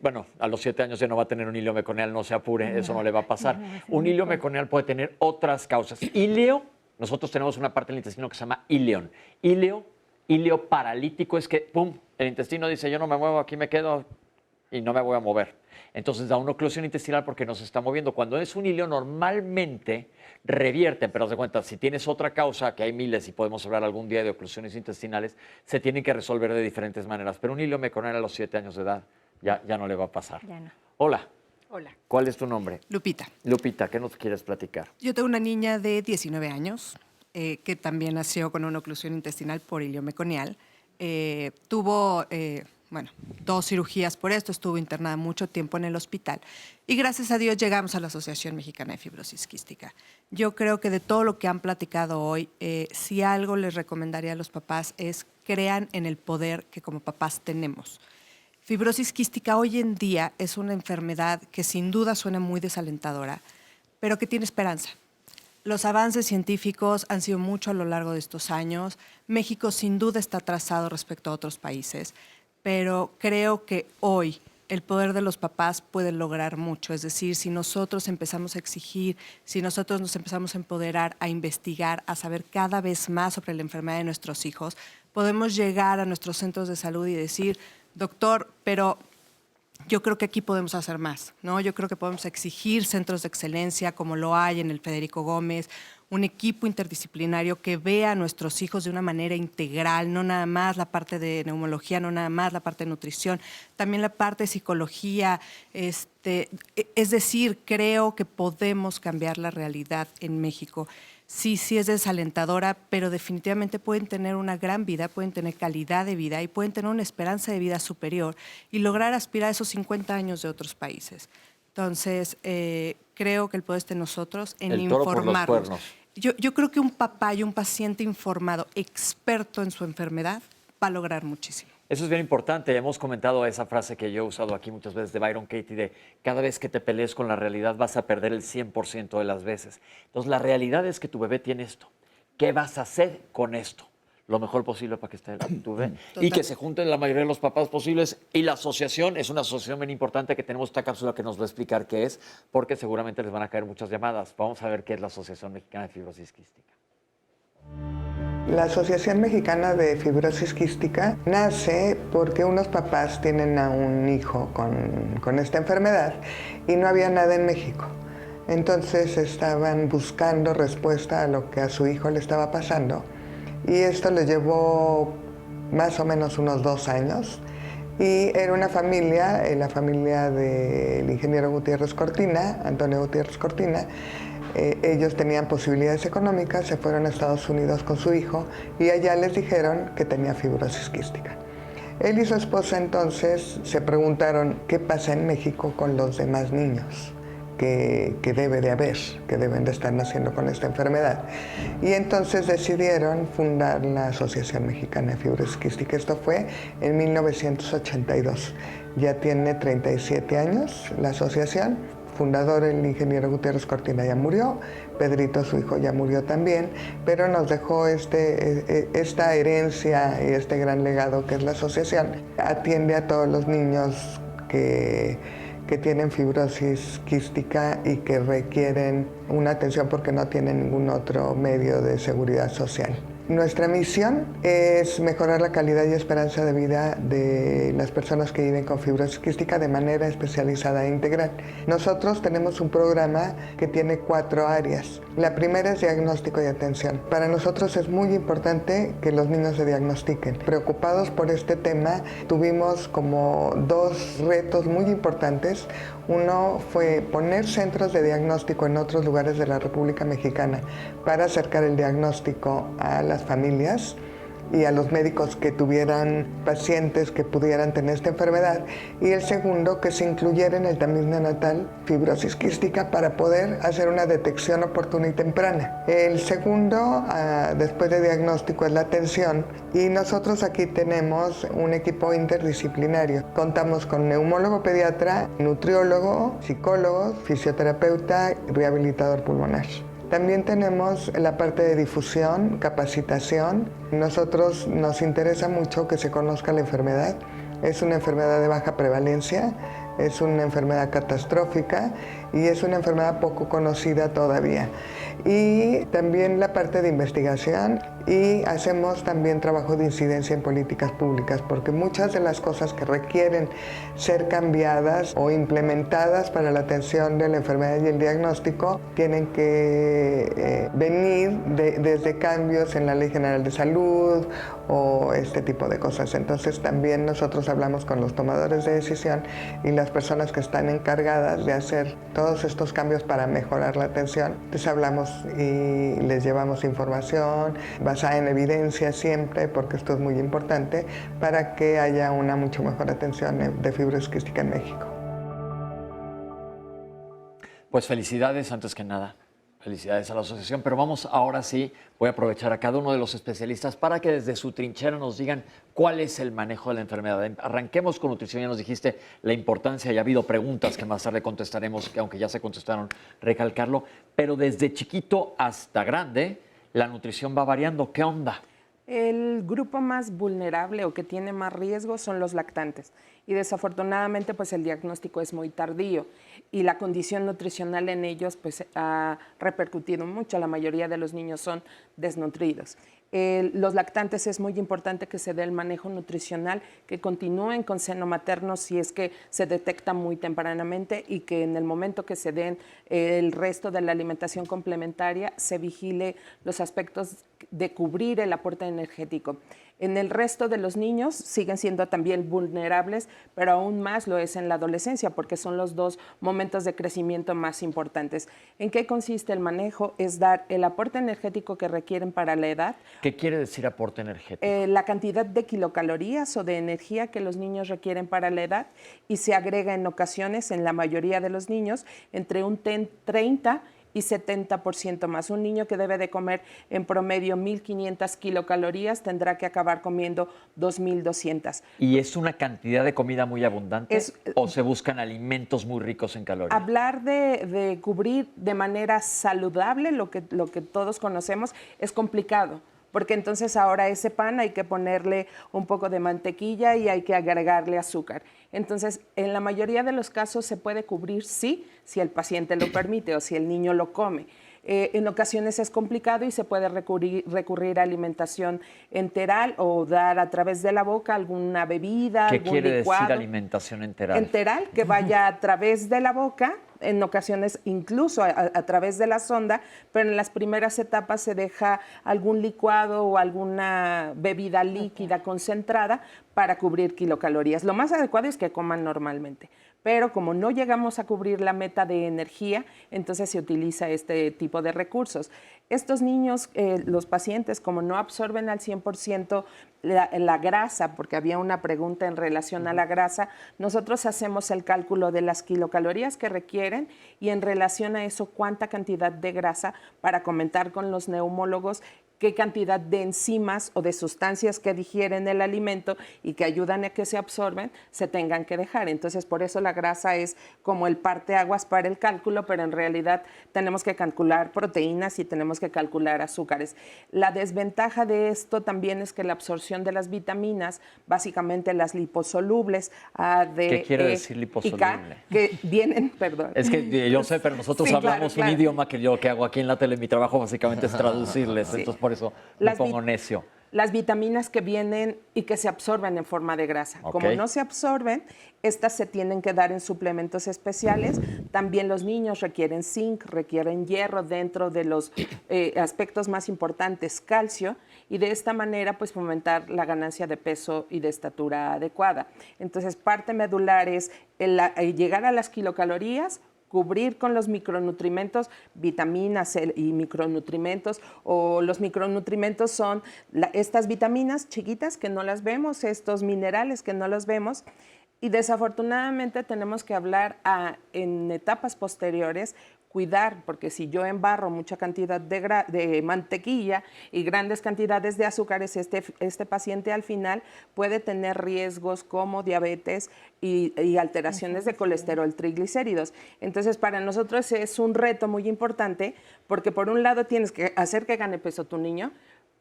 Bueno, a los 7 años ya no va a tener un hilo meconial, no se apure, eso no le va a pasar. Un hilo meconial puede tener otras causas. Ilio, nosotros tenemos una parte del intestino que se llama ilion. Ilio paralítico es que, pum, el intestino dice, yo no me muevo, aquí me quedo, y no me voy a mover. Entonces da una oclusión intestinal porque no se está moviendo. Cuando es un hilo, normalmente revierten, pero haz de cuenta, si tienes otra causa, que hay miles y podemos hablar algún día de oclusiones intestinales, se tienen que resolver de diferentes maneras. Pero un hilo meconal a los 7 años de edad ya no le va a pasar. Ya no. Hola. Hola. ¿Cuál es tu nombre? Lupita. Lupita, ¿qué nos quieres platicar? Yo tengo una niña de 19 años que también nació con una oclusión intestinal por hilio meconial. Tuvo, 2 cirugías por esto, estuvo internada mucho tiempo en el hospital y gracias a Dios llegamos a la Asociación Mexicana de Fibrosis Quística. Yo creo que de todo lo que han platicado hoy, si algo les recomendaría a los papás es crean en el poder que como papás tenemos. Fibrosis quística hoy en día es una enfermedad que sin duda suena muy desalentadora, pero que tiene esperanza. Los avances científicos han sido mucho a lo largo de estos años. México sin duda está atrasado respecto a otros países, pero creo que hoy el poder de los papás puede lograr mucho. Es decir, si nosotros empezamos a exigir, si nosotros nos empezamos a empoderar, a investigar, a saber cada vez más sobre la enfermedad de nuestros hijos, podemos llegar a nuestros centros de salud y decir, doctor, pero yo creo que aquí podemos hacer más, ¿no? Yo creo que podemos exigir centros de excelencia como lo hay en el Federico Gómez, un equipo interdisciplinario que vea a nuestros hijos de una manera integral, no nada más la parte de neumología, no nada más la parte de nutrición, también la parte de psicología. Es decir, creo que podemos cambiar la realidad en México. Sí es desalentadora, pero definitivamente pueden tener una gran vida, pueden tener calidad de vida y pueden tener una esperanza de vida superior y lograr aspirar a esos 50 años de otros países. Entonces, creo que el poder está en nosotros, en informarnos. Yo creo que un papá y un paciente informado, experto en su enfermedad, va a lograr muchísimo. Eso es bien importante. Hemos comentado esa frase que yo he usado aquí muchas veces de Byron Katie, de cada vez que te pelees con la realidad vas a perder el 100% de las veces. Entonces, la realidad es que tu bebé tiene esto. ¿Qué vas a hacer con esto? Lo mejor posible para que esté tu bebé. Y que se junten la mayoría de los papás posibles. Y la asociación es una asociación bien importante que tenemos esta cápsula que nos va a explicar qué es, porque seguramente les van a caer muchas llamadas. Vamos a ver qué es la Asociación Mexicana de Fibrosis Quística. La Asociación Mexicana de Fibrosis Quística nace porque unos papás tienen a un hijo con esta enfermedad y no había nada en México. Entonces estaban buscando respuesta a lo que a su hijo le estaba pasando y esto les llevó más o menos unos 2 años y era una familia, la familia del ingeniero Gutiérrez Cortina, Antonio Gutiérrez Cortina. Ellos tenían posibilidades económicas, se fueron a Estados Unidos con su hijo y allá les dijeron que tenía fibrosis quística. Él y su esposa entonces se preguntaron qué pasa en México con los demás niños que debe de haber, que deben de estar naciendo con esta enfermedad. Y entonces decidieron fundar la Asociación Mexicana de Fibrosis Quística. Esto fue en 1982. Ya tiene 37 años la asociación. Fundador, el ingeniero Gutiérrez Cortina ya murió, Pedrito, su hijo, ya murió también, pero nos dejó esta herencia y este gran legado que es la asociación. Atiende a todos los niños que tienen fibrosis quística y que requieren una atención porque no tienen ningún otro medio de seguridad social. Nuestra misión es mejorar la calidad y esperanza de vida de las personas que viven con fibrosis quística de manera especializada e integral. Nosotros tenemos un programa que tiene 4 áreas. La primera es diagnóstico y atención. Para nosotros es muy importante que los niños se diagnostiquen. Preocupados por este tema, tuvimos como 2 retos muy importantes. Uno fue poner centros de diagnóstico en otros lugares de la República Mexicana para acercar el diagnóstico a las familias y a los médicos que tuvieran pacientes que pudieran tener esta enfermedad. Y el segundo, que se incluyera en el tamiz neonatal fibrosis quística para poder hacer una detección oportuna y temprana. El segundo, después de diagnóstico, es la atención. Y nosotros aquí tenemos un equipo interdisciplinario. Contamos con neumólogo pediatra, nutriólogo, psicólogo, fisioterapeuta, rehabilitador pulmonar. También tenemos la parte de difusión, capacitación. Nosotros nos interesa mucho que se conozca la enfermedad. Es una enfermedad de baja prevalencia, es una enfermedad catastrófica y es una enfermedad poco conocida todavía. Y también la parte de investigación, y hacemos también trabajo de incidencia en políticas públicas, porque muchas de las cosas que requieren ser cambiadas o implementadas para la atención de la enfermedad y el diagnóstico tienen que venir desde cambios en la Ley General de Salud o este tipo de cosas. Entonces también nosotros hablamos con los tomadores de decisión y las personas que están encargadas de hacer todos estos cambios para mejorar la atención. Entonces hablamos y les llevamos información basada en evidencia siempre, porque esto es muy importante, para que haya una mucho mejor atención de fibrosis quística en México. Pues felicidades antes que nada. Felicidades a la asociación, pero vamos ahora sí, voy a aprovechar a cada uno de los especialistas para que desde su trinchera nos digan cuál es el manejo de la enfermedad. Arranquemos con nutrición, ya nos dijiste la importancia y ha habido preguntas que más tarde contestaremos, que aunque ya se contestaron, recalcarlo, pero desde chiquito hasta grande, la nutrición va variando. ¿Qué onda? El grupo más vulnerable o que tiene más riesgo son los lactantes y desafortunadamente pues el diagnóstico es muy tardío y la condición nutricional en ellos pues ha repercutido mucho. La mayoría de los niños son desnutridos. Los lactantes es muy importante que se dé el manejo nutricional, que continúen con seno materno si es que se detecta muy tempranamente y que en el momento que se den el resto de la alimentación complementaria se vigile los aspectos de cubrir el aporte energético. En el resto de los niños siguen siendo también vulnerables, pero aún más lo es en la adolescencia, porque son los dos momentos de crecimiento más importantes. ¿En qué consiste el manejo? Es dar el aporte energético que requieren para la edad. ¿Qué quiere decir aporte energético? La cantidad de kilocalorías o de energía que los niños requieren para la edad, y se agrega en ocasiones, en la mayoría de los niños, entre un 30 y 70% más. Un niño que debe de comer en promedio 1.500 kilocalorías tendrá que acabar comiendo 2.200. ¿Y es una cantidad de comida muy abundante o se buscan alimentos muy ricos en calorías? Hablar de cubrir de manera saludable lo que todos conocemos es complicado, porque entonces ahora ese pan hay que ponerle un poco de mantequilla y hay que agregarle azúcar. Entonces, en la mayoría de los casos se puede cubrir, sí, si el paciente lo permite o si el niño lo come. En ocasiones es complicado y se puede recurrir a alimentación enteral o dar a través de la boca alguna bebida, ¿Qué algún quiere licuado. decir alimentación enteral? Enteral, que vaya a través de la boca, en ocasiones incluso a través de la sonda, pero en las primeras etapas se deja algún licuado o alguna bebida líquida concentrada para cubrir kilocalorías. Lo más adecuado es que coman normalmente, pero como no llegamos a cubrir la meta de energía, entonces se utiliza este tipo de recursos. Estos niños, los pacientes, como no absorben al 100% la grasa, porque había una pregunta en relación a la grasa, nosotros hacemos el cálculo de las kilocalorías que requieren y en relación a eso cuánta cantidad de grasa, para comentar con los neumólogos qué cantidad de enzimas o de sustancias que digieren el alimento y que ayudan a que se absorben, se tengan que dejar. Entonces, por eso la grasa es como el parteaguas para el cálculo, pero en realidad tenemos que calcular proteínas y tenemos que calcular azúcares. La desventaja de esto también es que la absorción de las vitaminas, básicamente las liposolubles, A, D, ¿Qué quiere E decir liposoluble? y K, que vienen, perdón. Es que yo sé, pero nosotros Sí, hablamos claro. un idioma que yo que hago aquí en la tele, mi trabajo básicamente es traducirles, Sí. entonces por eso me pongo necio. Las vitaminas que vienen y que se absorben en forma de grasa. Ok. Como no se absorben, estas se tienen que dar en suplementos especiales. También los niños requieren zinc, requieren hierro dentro de los aspectos más importantes, calcio, y de esta manera pues fomentar la ganancia de peso y de estatura adecuada. Entonces, parte medular es llegar a las kilocalorías, cubrir con los micronutrimentos, vitaminas y micronutrimentos, o los micronutrimentos son estas vitaminas chiquitas que no las vemos, estos minerales que no los vemos, y desafortunadamente tenemos que hablar en etapas posteriores, cuidar, porque si yo embarro mucha cantidad de mantequilla y grandes cantidades de azúcares, este paciente al final puede tener riesgos como diabetes y alteraciones de colesterol, triglicéridos. Entonces, para nosotros es un reto muy importante, porque por un lado tienes que hacer que gane peso tu niño,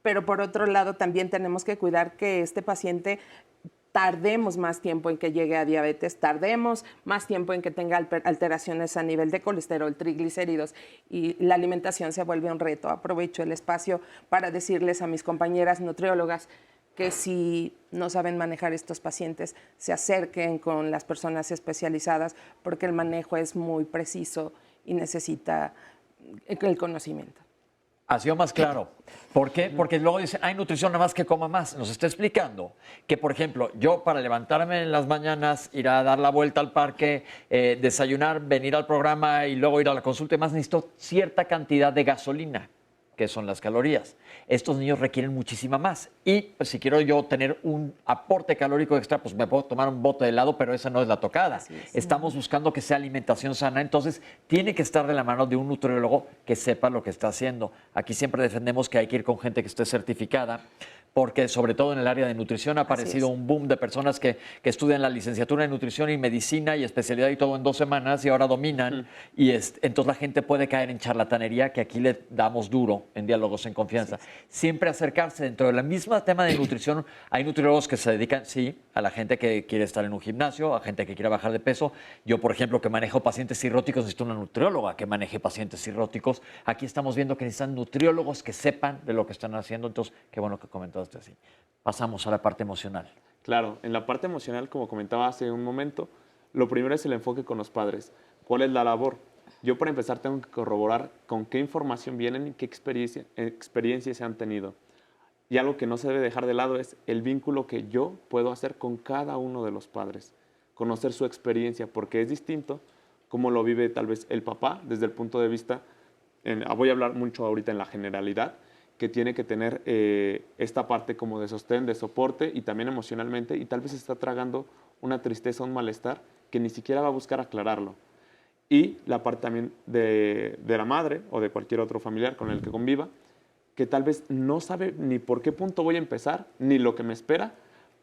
pero por otro lado también tenemos que cuidar que este paciente tardemos más tiempo en que llegue a diabetes, tardemos más tiempo en que tenga alteraciones a nivel de colesterol, triglicéridos, y la alimentación se vuelve un reto. Aprovecho el espacio para decirles a mis compañeras nutriólogas que si no saben manejar estos pacientes, se acerquen con las personas especializadas, porque el manejo es muy preciso y necesita el conocimiento. Ha sido más claro. ¿Por qué? Porque luego dicen, hay nutrición nada más que coma más. Nos está explicando que, por ejemplo, yo para levantarme en las mañanas, ir a dar la vuelta al parque, desayunar, venir al programa y luego ir a la consulta y más, necesito cierta cantidad de gasolina, que son las calorías. Estos niños requieren muchísima más. Y pues, si quiero yo tener un aporte calórico extra, pues me puedo tomar un bote de helado, pero esa no es la tocada. Estamos buscando que sea alimentación sana, entonces tiene que estar de la mano de un nutriólogo que sepa lo que está haciendo. Aquí siempre defendemos que hay que ir con gente que esté certificada, porque sobre todo en el área de nutrición ha aparecido un boom de personas que estudian la licenciatura en nutrición y medicina y especialidad y todo en 2 semanas y ahora dominan. Y entonces la gente puede caer en charlatanería, que aquí le damos duro en Diálogos en Confianza. Siempre acercarse dentro del mismo tema de nutrición. Hay nutriólogos que se dedican, sí, a la gente que quiere estar en un gimnasio, a gente que quiere bajar de peso. Yo, por ejemplo, que manejo pacientes cirróticos, necesito una nutrióloga que maneje pacientes cirróticos. Aquí estamos viendo que necesitan nutriólogos que sepan de lo que están haciendo. Entonces, qué bueno que comentaste así. Pasamos a la parte emocional. Claro, en la parte emocional, como comentaba hace un momento, lo primero es el enfoque con los padres. ¿Cuál es la labor? Yo, para empezar, tengo que corroborar con qué información vienen y qué experiencias se han tenido. Y algo que no se debe dejar de lado es el vínculo que yo puedo hacer con cada uno de los padres. Conocer su experiencia, porque es distinto cómo lo vive tal vez el papá desde el punto de vista, voy a hablar mucho ahorita en la generalidad, que tiene que tener esta parte como de sostén, de soporte y también emocionalmente, y tal vez está tragando una tristeza, un malestar, que ni siquiera va a buscar aclararlo. Y la parte también de la madre o de cualquier otro familiar con el que conviva, que tal vez no sabe ni por qué punto voy a empezar, ni lo que me espera,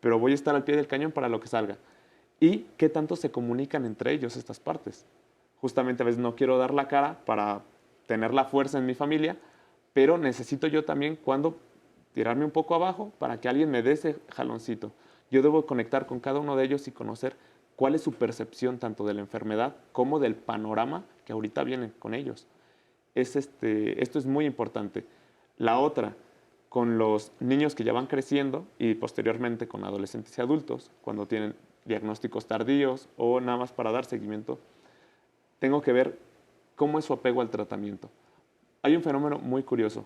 pero voy a estar al pie del cañón para lo que salga. Y qué tanto se comunican entre ellos estas partes. Justamente a veces no quiero dar la cara para tener la fuerza en mi familia, pero necesito yo también cuando tirarme un poco abajo para que alguien me dé ese jaloncito. Yo debo conectar con cada uno de ellos y conocer cuál es su percepción tanto de la enfermedad como del panorama que ahorita viene con ellos. Esto es muy importante. La otra, con los niños que ya van creciendo y posteriormente con adolescentes y adultos, cuando tienen diagnósticos tardíos o nada más para dar seguimiento, tengo que ver cómo es su apego al tratamiento. Hay un fenómeno muy curioso.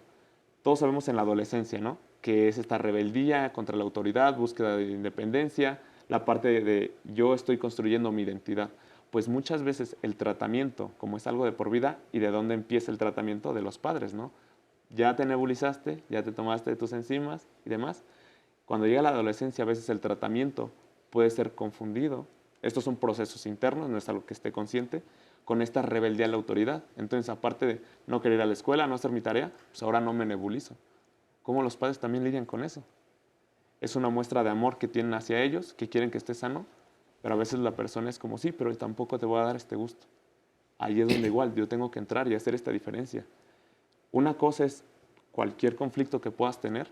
Todos sabemos en la adolescencia, ¿no?, que es esta rebeldía contra la autoridad, búsqueda de independencia, la parte de yo estoy construyendo mi identidad. Pues muchas veces el tratamiento, como es algo de por vida, ¿y de dónde empieza el tratamiento? De los padres, ¿no? Ya te nebulizaste, ya te tomaste tus enzimas y demás. Cuando llega la adolescencia, a veces el tratamiento puede ser confundido. Estos son procesos internos, no es algo que esté consciente, con esta rebeldía a la autoridad. Entonces, aparte de no querer ir a la escuela, no hacer mi tarea, pues ahora no me nebulizo. ¿Cómo los padres también lidian con eso? Es una muestra de amor que tienen hacia ellos, que quieren que esté sano, pero a veces la persona es como, sí, pero tampoco te voy a dar este gusto. Ahí es donde igual yo tengo que entrar y hacer esta diferencia. Una cosa es cualquier conflicto que puedas tener,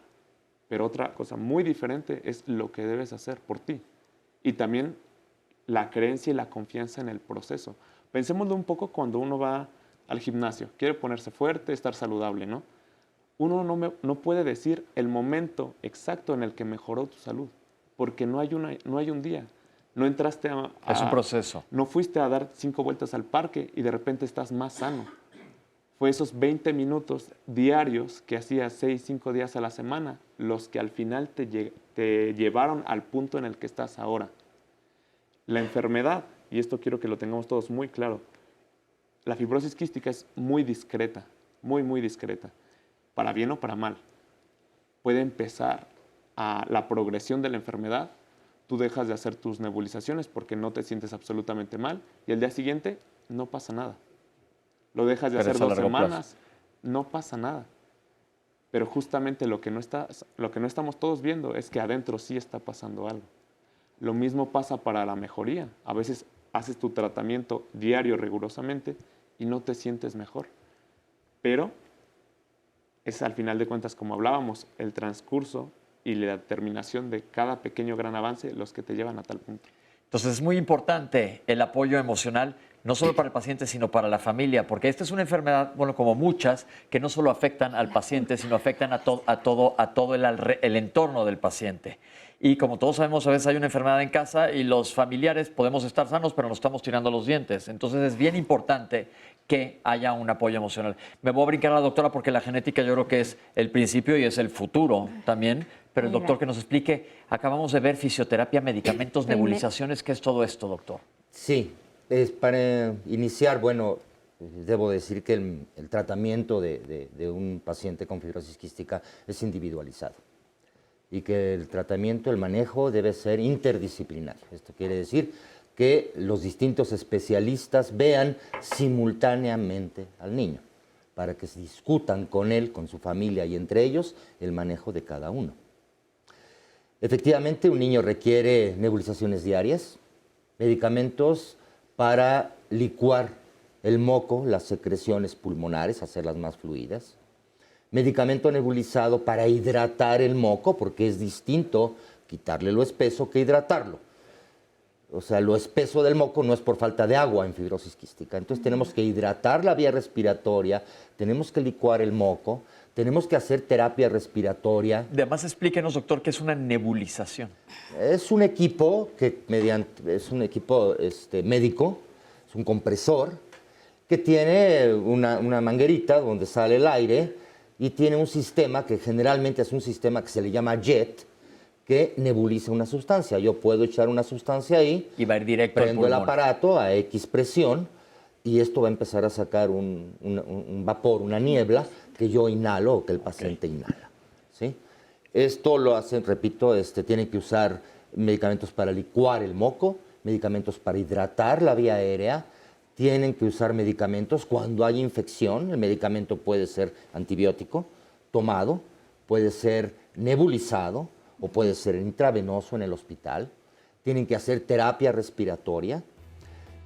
pero otra cosa muy diferente es lo que debes hacer por ti. Y también la creencia y la confianza en el proceso. Pensémoslo un poco cuando uno va al gimnasio, quiere ponerse fuerte, estar saludable, ¿no? Uno no puede decir el momento exacto en el que mejoró tu salud, porque no hay un día. No entraste es un proceso. No fuiste a dar 5 vueltas al parque y de repente estás más sano. Fue esos 20 minutos diarios que hacías 5 días a la semana los que al final te llevaron al punto en el que estás ahora. La enfermedad, y esto quiero que lo tengamos todos muy claro, la fibrosis quística es muy discreta, muy, muy discreta, para bien o para mal. Puede empezar a la progresión de la enfermedad, tú dejas de hacer tus nebulizaciones porque no te sientes absolutamente mal y el día siguiente no pasa nada. Lo dejas de hacer 2 semanas, no pasa nada. Pero justamente lo que no estamos todos viendo es que adentro sí está pasando algo. Lo mismo pasa para la mejoría. A veces haces tu tratamiento diario rigurosamente y no te sientes mejor. Pero es al final de cuentas, como hablábamos, el transcurso y la determinación de cada pequeño gran avance los que te llevan a tal punto. Entonces es muy importante el apoyo emocional, no solo para el paciente, sino para la familia, porque esta es una enfermedad, bueno, como muchas, que no solo afectan al paciente, sino afectan a todo el entorno del paciente. Y como todos sabemos, a veces hay una enfermedad en casa y los familiares podemos estar sanos, pero nos estamos tirando los dientes. Entonces es bien importante que haya un apoyo emocional. Me voy a brincar a la doctora porque la genética yo creo que es el principio y es el futuro también. Pero el doctor que nos explique, acabamos de ver fisioterapia, medicamentos, nebulizaciones, ¿qué es todo esto, doctor? Sí, para iniciar, bueno, debo decir que el tratamiento de un paciente con fibrosis quística es individualizado y que el tratamiento, el manejo debe ser interdisciplinario. Esto quiere decir que los distintos especialistas vean simultáneamente al niño para que se discutan con él, con su familia y entre ellos el manejo de cada uno. Efectivamente, un niño requiere nebulizaciones diarias, medicamentos para licuar el moco, las secreciones pulmonares, hacerlas más fluidas, medicamento nebulizado para hidratar el moco, porque es distinto quitarle lo espeso que hidratarlo. O sea, lo espeso del moco no es por falta de agua en fibrosis quística. Entonces tenemos que hidratar la vía respiratoria, tenemos que licuar el moco, tenemos que hacer terapia respiratoria. Además, explíquenos, doctor, qué es una nebulización. Es un equipo médico, es un compresor que tiene una manguerita donde sale el aire y tiene un sistema que generalmente es un sistema que se le llama jet, que nebuliza una sustancia. Yo puedo echar una sustancia ahí, y va a ir directo al prendo el pulmón. aparato a X presión y esto va a empezar a sacar un vapor, una niebla que yo inhalo o que el paciente inhala. ¿Sí? Esto lo hacen, repito, tienen que usar medicamentos para licuar el moco, medicamentos para hidratar la vía aérea, tienen que usar medicamentos cuando hay infección. El medicamento puede ser antibiótico tomado, puede ser nebulizado o puede ser intravenoso en el hospital. Tienen que hacer terapia respiratoria.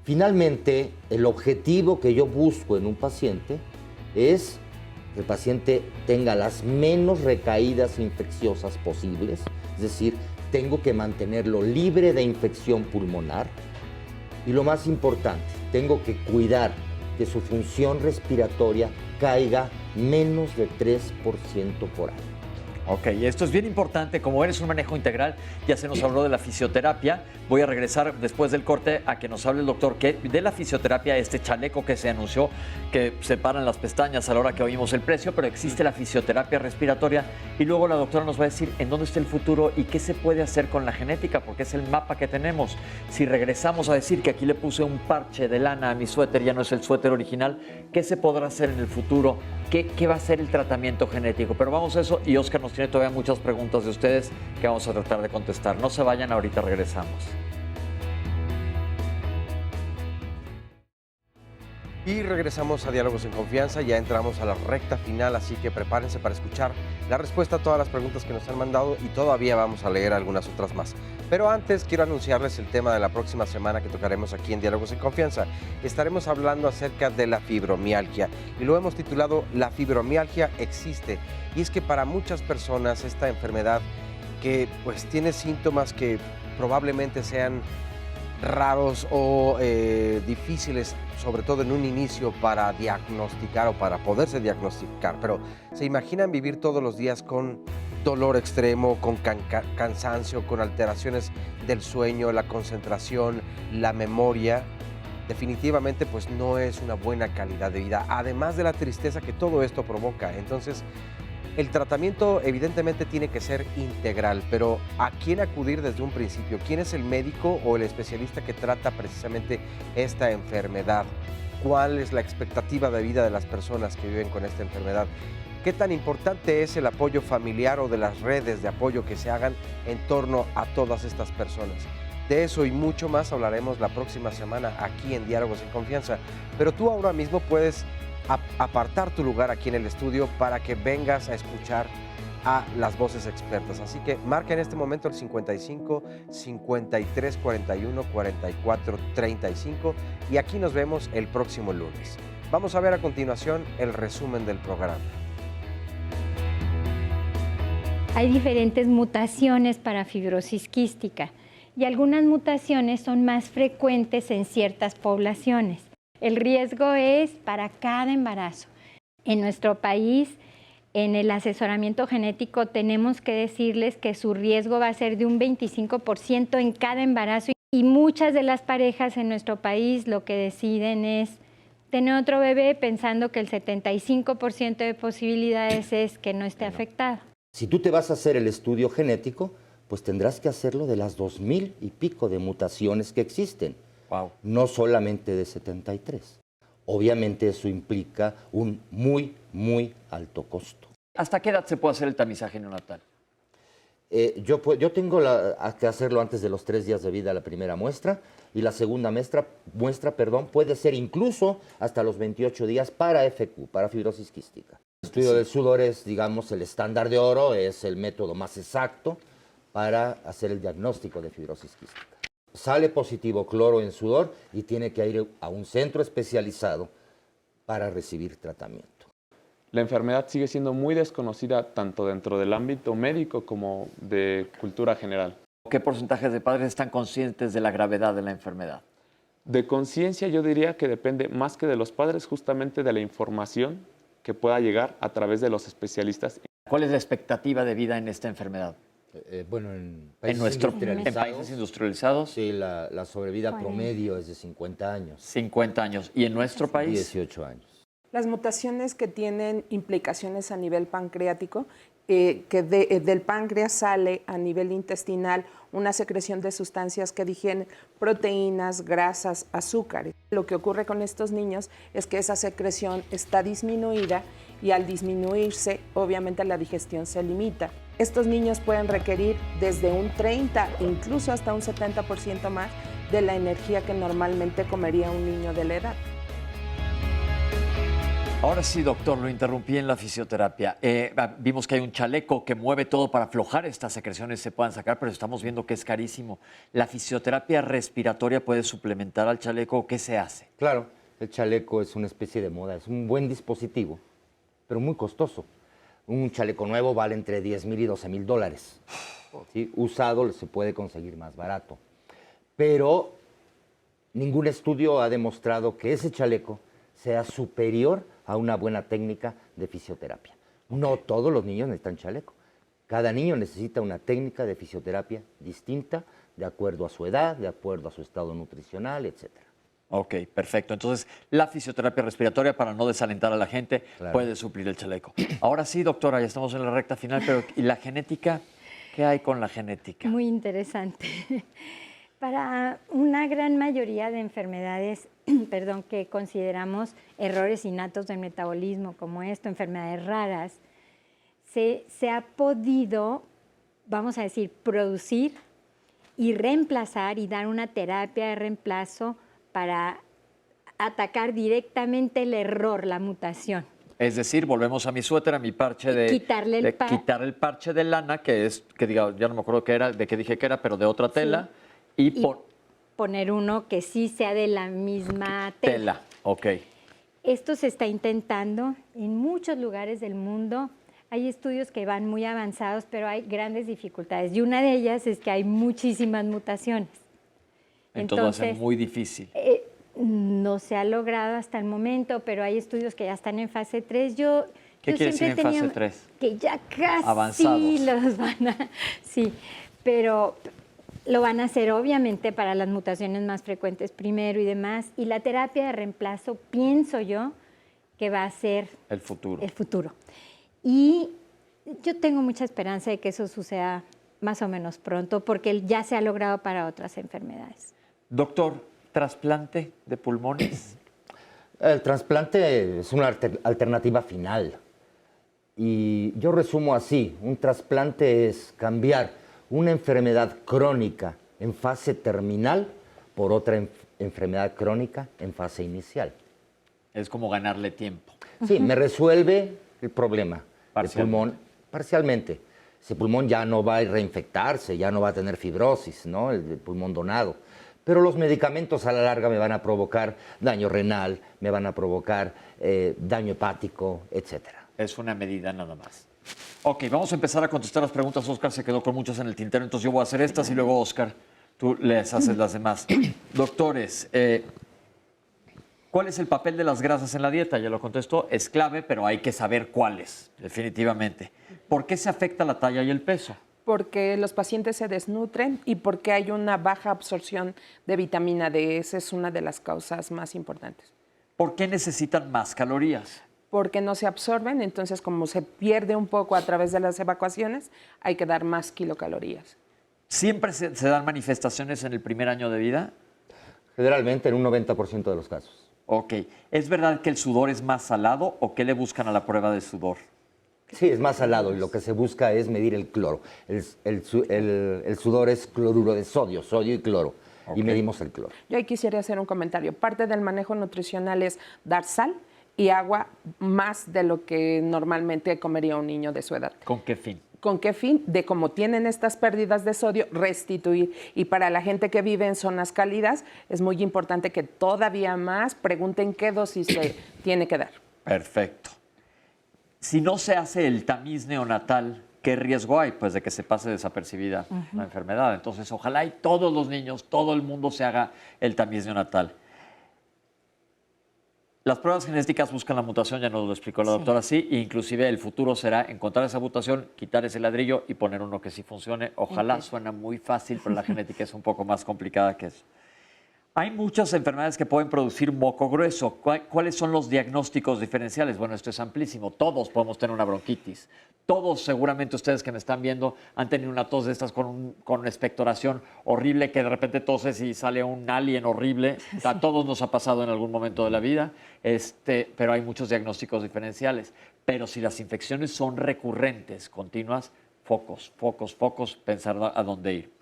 Finalmente, el objetivo que yo busco en un paciente es que el paciente tenga las menos recaídas infecciosas posibles, es decir, tengo que mantenerlo libre de infección pulmonar y lo más importante, tengo que cuidar que su función respiratoria caiga menos de 3% por año. Ok, esto es bien importante, como eres un manejo integral, ya se nos habló de la fisioterapia, voy a regresar después del corte a que nos hable el doctor que de la fisioterapia, este chaleco que se anunció, que separan las pestañas a la hora que oímos el precio, pero existe la fisioterapia respiratoria y luego la doctora nos va a decir en dónde está el futuro y qué se puede hacer con la genética, porque es el mapa que tenemos. Si regresamos a decir que aquí le puse un parche de lana a mi suéter, ya no es el suéter original, ¿qué se podrá hacer en el futuro? ¿Qué va a ser el tratamiento genético? Pero vamos a eso y Oscar nos tiene todavía muchas preguntas de ustedes que vamos a tratar de contestar. No se vayan, ahorita regresamos. Y regresamos a Diálogos en Confianza, ya entramos a la recta final, así que prepárense para escuchar la respuesta a todas las preguntas que nos han mandado y todavía vamos a leer algunas otras más. Pero antes quiero anunciarles el tema de la próxima semana que tocaremos aquí en Diálogos en Confianza. Estaremos hablando acerca de la fibromialgia y lo hemos titulado La fibromialgia existe. Y es que para muchas personas esta enfermedad que pues tiene síntomas que probablemente sean raros o difíciles, sobre todo en un inicio para diagnosticar o para poderse diagnosticar, pero ¿se imaginan vivir todos los días con dolor extremo, con cansancio, con alteraciones del sueño, la concentración, la memoria? Definitivamente pues no es una buena calidad de vida, además de la tristeza que todo esto provoca. Entonces, el tratamiento evidentemente tiene que ser integral, pero ¿a quién acudir desde un principio? ¿Quién es el médico o el especialista que trata precisamente esta enfermedad? ¿Cuál es la expectativa de vida de las personas que viven con esta enfermedad? ¿Qué tan importante es el apoyo familiar o de las redes de apoyo que se hagan en torno a todas estas personas? De eso y mucho más hablaremos la próxima semana aquí en Diálogos en Confianza. Pero tú ahora mismo puedes apartar tu lugar aquí en el estudio para que vengas a escuchar a las voces expertas. Así que marca en este momento el 55 53 41 44 35 y aquí nos vemos el próximo lunes. Vamos a ver a continuación el resumen del programa. Hay diferentes mutaciones para fibrosis quística y algunas mutaciones son más frecuentes en ciertas poblaciones. El riesgo es para cada embarazo. En nuestro país, en el asesoramiento genético, tenemos que decirles que su riesgo va a ser de un 25% en cada embarazo y muchas de las parejas en nuestro país lo que deciden es tener otro bebé pensando que el 75% de posibilidades es que no esté afectado. Si tú te vas a hacer el estudio genético, pues tendrás que hacerlo de las 2000 y pico de mutaciones que existen. Wow. No solamente de 73. Obviamente eso implica un muy, muy alto costo. ¿Hasta qué edad se puede hacer el tamizaje neonatal? Yo tengo que hacerlo antes de los 3 días de vida la primera muestra y la segunda muestra puede ser incluso hasta los 28 días para FQ, para fibrosis quística. El estudio del sudor es, digamos, el estándar de oro, es el método más exacto para hacer el diagnóstico de fibrosis quística. Sale positivo cloro en sudor y tiene que ir a un centro especializado para recibir tratamiento. La enfermedad sigue siendo muy desconocida tanto dentro del ámbito médico como de cultura general. ¿Qué porcentajes de padres están conscientes de la gravedad de la enfermedad? De conciencia yo diría que depende más que de los padres, justamente de la información que pueda llegar a través de los especialistas. ¿Cuál es la expectativa de vida en esta enfermedad? Bueno, en países industrializados. Sí, la sobrevida promedio es de 50 años. 50 años. ¿Y en nuestro país? 18 años. Las mutaciones que tienen implicaciones a nivel pancreático, del páncreas sale a nivel intestinal una secreción de sustancias que digieren proteínas, grasas, azúcares. Lo que ocurre con estos niños es que esa secreción está disminuida y al disminuirse, obviamente la digestión se limita. Estos niños pueden requerir desde un 30, incluso hasta un 70% más de la energía que normalmente comería un niño de la edad. Ahora sí, doctor, lo interrumpí en la fisioterapia. Vimos que hay un chaleco que mueve todo para aflojar estas secreciones, se puedan sacar, pero estamos viendo que es carísimo. ¿La fisioterapia respiratoria puede suplementar al chaleco? ¿Qué se hace? Claro, el chaleco es una especie de moda, es un buen dispositivo, pero muy costoso. Un chaleco nuevo vale entre $10,000 y $12,000. ¿Sí? Usado se puede conseguir más barato. Pero ningún estudio ha demostrado que ese chaleco sea superior a una buena técnica de fisioterapia. No todos los niños necesitan chaleco. Cada niño necesita una técnica de fisioterapia distinta, de acuerdo a su edad, de acuerdo a su estado nutricional, etc. Ok, perfecto. Entonces, la fisioterapia respiratoria, para no desalentar a la gente, puede suplir el chaleco. Ahora sí, doctora, ya estamos en la recta final, pero ¿y la genética? ¿Qué hay con la genética? Muy interesante. Para una gran mayoría de enfermedades, que consideramos errores innatos del metabolismo, como esto, enfermedades raras, se ha podido, vamos a decir, producir y reemplazar y dar una terapia de reemplazo para atacar directamente el error, la mutación. Es decir, volvemos a mi suéter, a mi parche de quitar el parche de lana, que diga, ya no me acuerdo qué era, de qué dije que era, pero de otra tela, sí. y poner uno que sí sea de la misma tela. Ok. Esto se está intentando en muchos lugares del mundo. Hay estudios que van muy avanzados, pero hay grandes dificultades. Y una de ellas es que hay muchísimas mutaciones. Entonces va a ser muy difícil. No se ha logrado hasta el momento, pero hay estudios que ya están en fase 3. ¿Qué quiere decir en fase 3? Que ya casi avanzados. Los van a... Sí, pero lo van a hacer obviamente para las mutaciones más frecuentes primero y demás. Y la terapia de reemplazo, pienso yo, que va a ser el futuro. El futuro. Y yo tengo mucha esperanza de que eso suceda más o menos pronto, porque ya se ha logrado para otras enfermedades. Doctor, ¿trasplante de pulmones? El trasplante es una alternativa final. Y yo resumo así, un trasplante es cambiar una enfermedad crónica en fase terminal por otra enfermedad crónica en fase inicial. Es como ganarle tiempo. Sí, me resuelve el problema del pulmón parcialmente. Ese pulmón ya no va a reinfectarse, ya no va a tener fibrosis, ¿no? El pulmón donado. Pero los medicamentos a la larga me van a provocar daño renal, me van a provocar daño hepático, etc. Es una medida nada más. Ok, vamos a empezar a contestar las preguntas. Oscar se quedó con muchas en el tintero, entonces yo voy a hacer estas y luego, Oscar, tú les haces las demás. Doctores, ¿cuál es el papel de las grasas en la dieta? Ya lo contestó, es clave, pero hay que saber cuáles, definitivamente. ¿Por qué se afecta la talla y el peso? Porque los pacientes se desnutren y porque hay una baja absorción de vitamina D. Esa es una de las causas más importantes. ¿Por qué necesitan más calorías? Porque no se absorben, entonces como se pierde un poco a través de las evacuaciones, hay que dar más kilocalorías. ¿Siempre se dan manifestaciones en el primer año de vida? Generalmente en un 90% de los casos. Ok. ¿Es verdad que el sudor es más salado o qué le buscan a la prueba de sudor? Sí, es más salado y lo que se busca es medir el cloro. El sudor es cloruro de sodio, sodio y cloro. Okay. Y medimos el cloro. Yo ahí quisiera hacer un comentario. Parte del manejo nutricional es dar sal y agua más de lo que normalmente comería un niño de su edad. ¿Con qué fin? ¿Con qué fin? De cómo tienen estas pérdidas de sodio, restituir. Y para la gente que vive en zonas cálidas, es muy importante que todavía más pregunten qué dosis se tiene que dar. Perfecto. Si no se hace el tamiz neonatal, ¿qué riesgo hay? Pues de que se pase desapercibida la enfermedad. Entonces, ojalá y todos los niños, todo el mundo se haga el tamiz neonatal. Las pruebas genéticas buscan la mutación, ya nos lo explicó la doctora, sí, e inclusive el futuro será encontrar esa mutación, quitar ese ladrillo y poner uno que sí funcione. Ojalá, suena muy fácil, pero la genética es un poco más complicada que eso. Hay muchas enfermedades que pueden producir moco grueso. ¿Cuáles son los diagnósticos diferenciales? Bueno, esto es amplísimo. Todos podemos tener una bronquitis. Todos, seguramente ustedes que me están viendo, han tenido una tos de estas con expectoración horrible, que de repente toses y sale un alien horrible. Sí. A todos nos ha pasado en algún momento de la vida, pero hay muchos diagnósticos diferenciales. Pero si las infecciones son recurrentes, continuas, focos, pensar a dónde ir.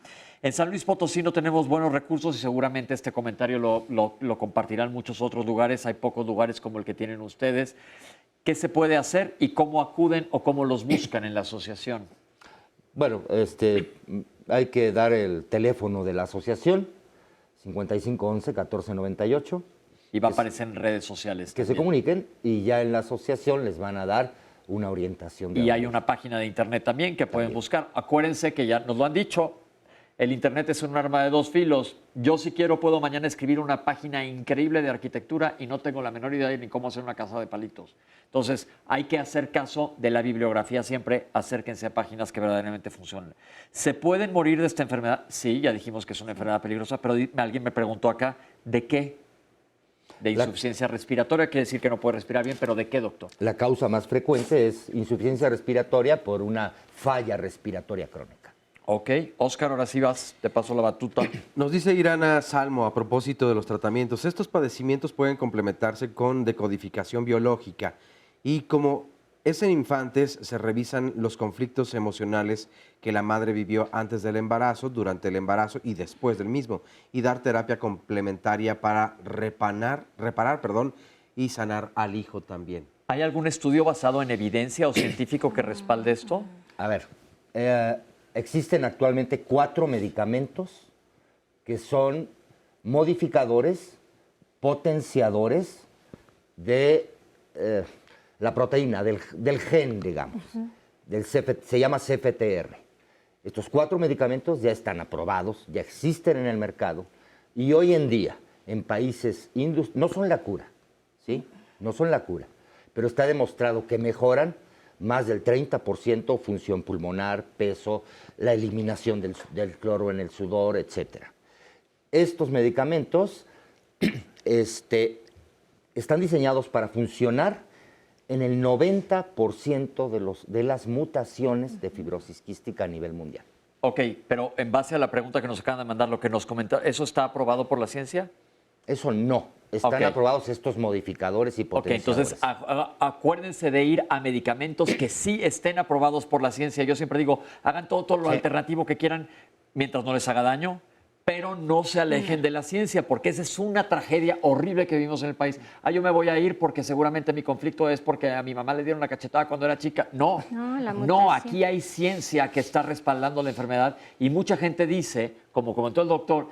En San Luis Potosí no tenemos buenos recursos y seguramente este comentario lo compartirán muchos otros lugares. Hay pocos lugares como el que tienen ustedes. ¿Qué se puede hacer y cómo acuden o cómo los buscan en la asociación? Bueno, hay que dar el teléfono de la asociación, 5511-1498. Y va a aparecer en redes sociales que también. Se comuniquen y ya en la asociación les van a dar una orientación. Y hay una página de internet también que pueden buscar. Acuérdense que ya nos lo han dicho. El internet es un arma de dos filos. Yo si quiero puedo mañana escribir una página increíble de arquitectura y no tengo la menor idea ni cómo hacer una casa de palitos. Entonces hay que hacer caso de la bibliografía siempre. Acérquense a páginas que verdaderamente funcionen. ¿Se pueden morir de esta enfermedad? Sí, ya dijimos que es una enfermedad peligrosa, pero alguien me preguntó acá, ¿de qué? De insuficiencia respiratoria, quiere decir que no puede respirar bien, pero ¿de qué, doctor? La causa más frecuente es insuficiencia respiratoria por una falla respiratoria crónica. Ok, Oscar, ahora sí te paso la batuta. Nos dice Irana Salmo a propósito de los tratamientos. Estos padecimientos pueden complementarse con decodificación biológica y como es en infantes, se revisan los conflictos emocionales que la madre vivió antes del embarazo, durante el embarazo y después del mismo, y dar terapia complementaria para reparar, y sanar al hijo también. ¿Hay algún estudio basado en evidencia o científico que respalde esto? A ver, existen actualmente 4 medicamentos que son modificadores, potenciadores de la proteína, del gen, digamos. Se llama CFTR. Estos 4 medicamentos ya están aprobados, ya existen en el mercado y hoy en día en países no son la cura, ¿sí? No son la cura, pero está demostrado que mejoran más del 30% función pulmonar, peso, la eliminación del cloro en el sudor, etc. Estos medicamentos están diseñados para funcionar en el 90% de las mutaciones de fibrosis quística a nivel mundial. Ok, pero en base a la pregunta que nos acaban de mandar, lo que nos comenta, ¿eso está aprobado por la ciencia? Eso no. Están aprobados estos modificadores y potenciadores. Ok, entonces acuérdense de ir a medicamentos que sí estén aprobados por la ciencia. Yo siempre digo, hagan todo lo alternativo que quieran mientras no les haga daño, pero no se alejen de la ciencia, porque esa es una tragedia horrible que vivimos en el país. Yo me voy a ir porque seguramente mi conflicto es porque a mi mamá le dieron una cachetada cuando era chica. No, aquí hay ciencia que está respaldando la enfermedad y mucha gente dice, como comentó el doctor,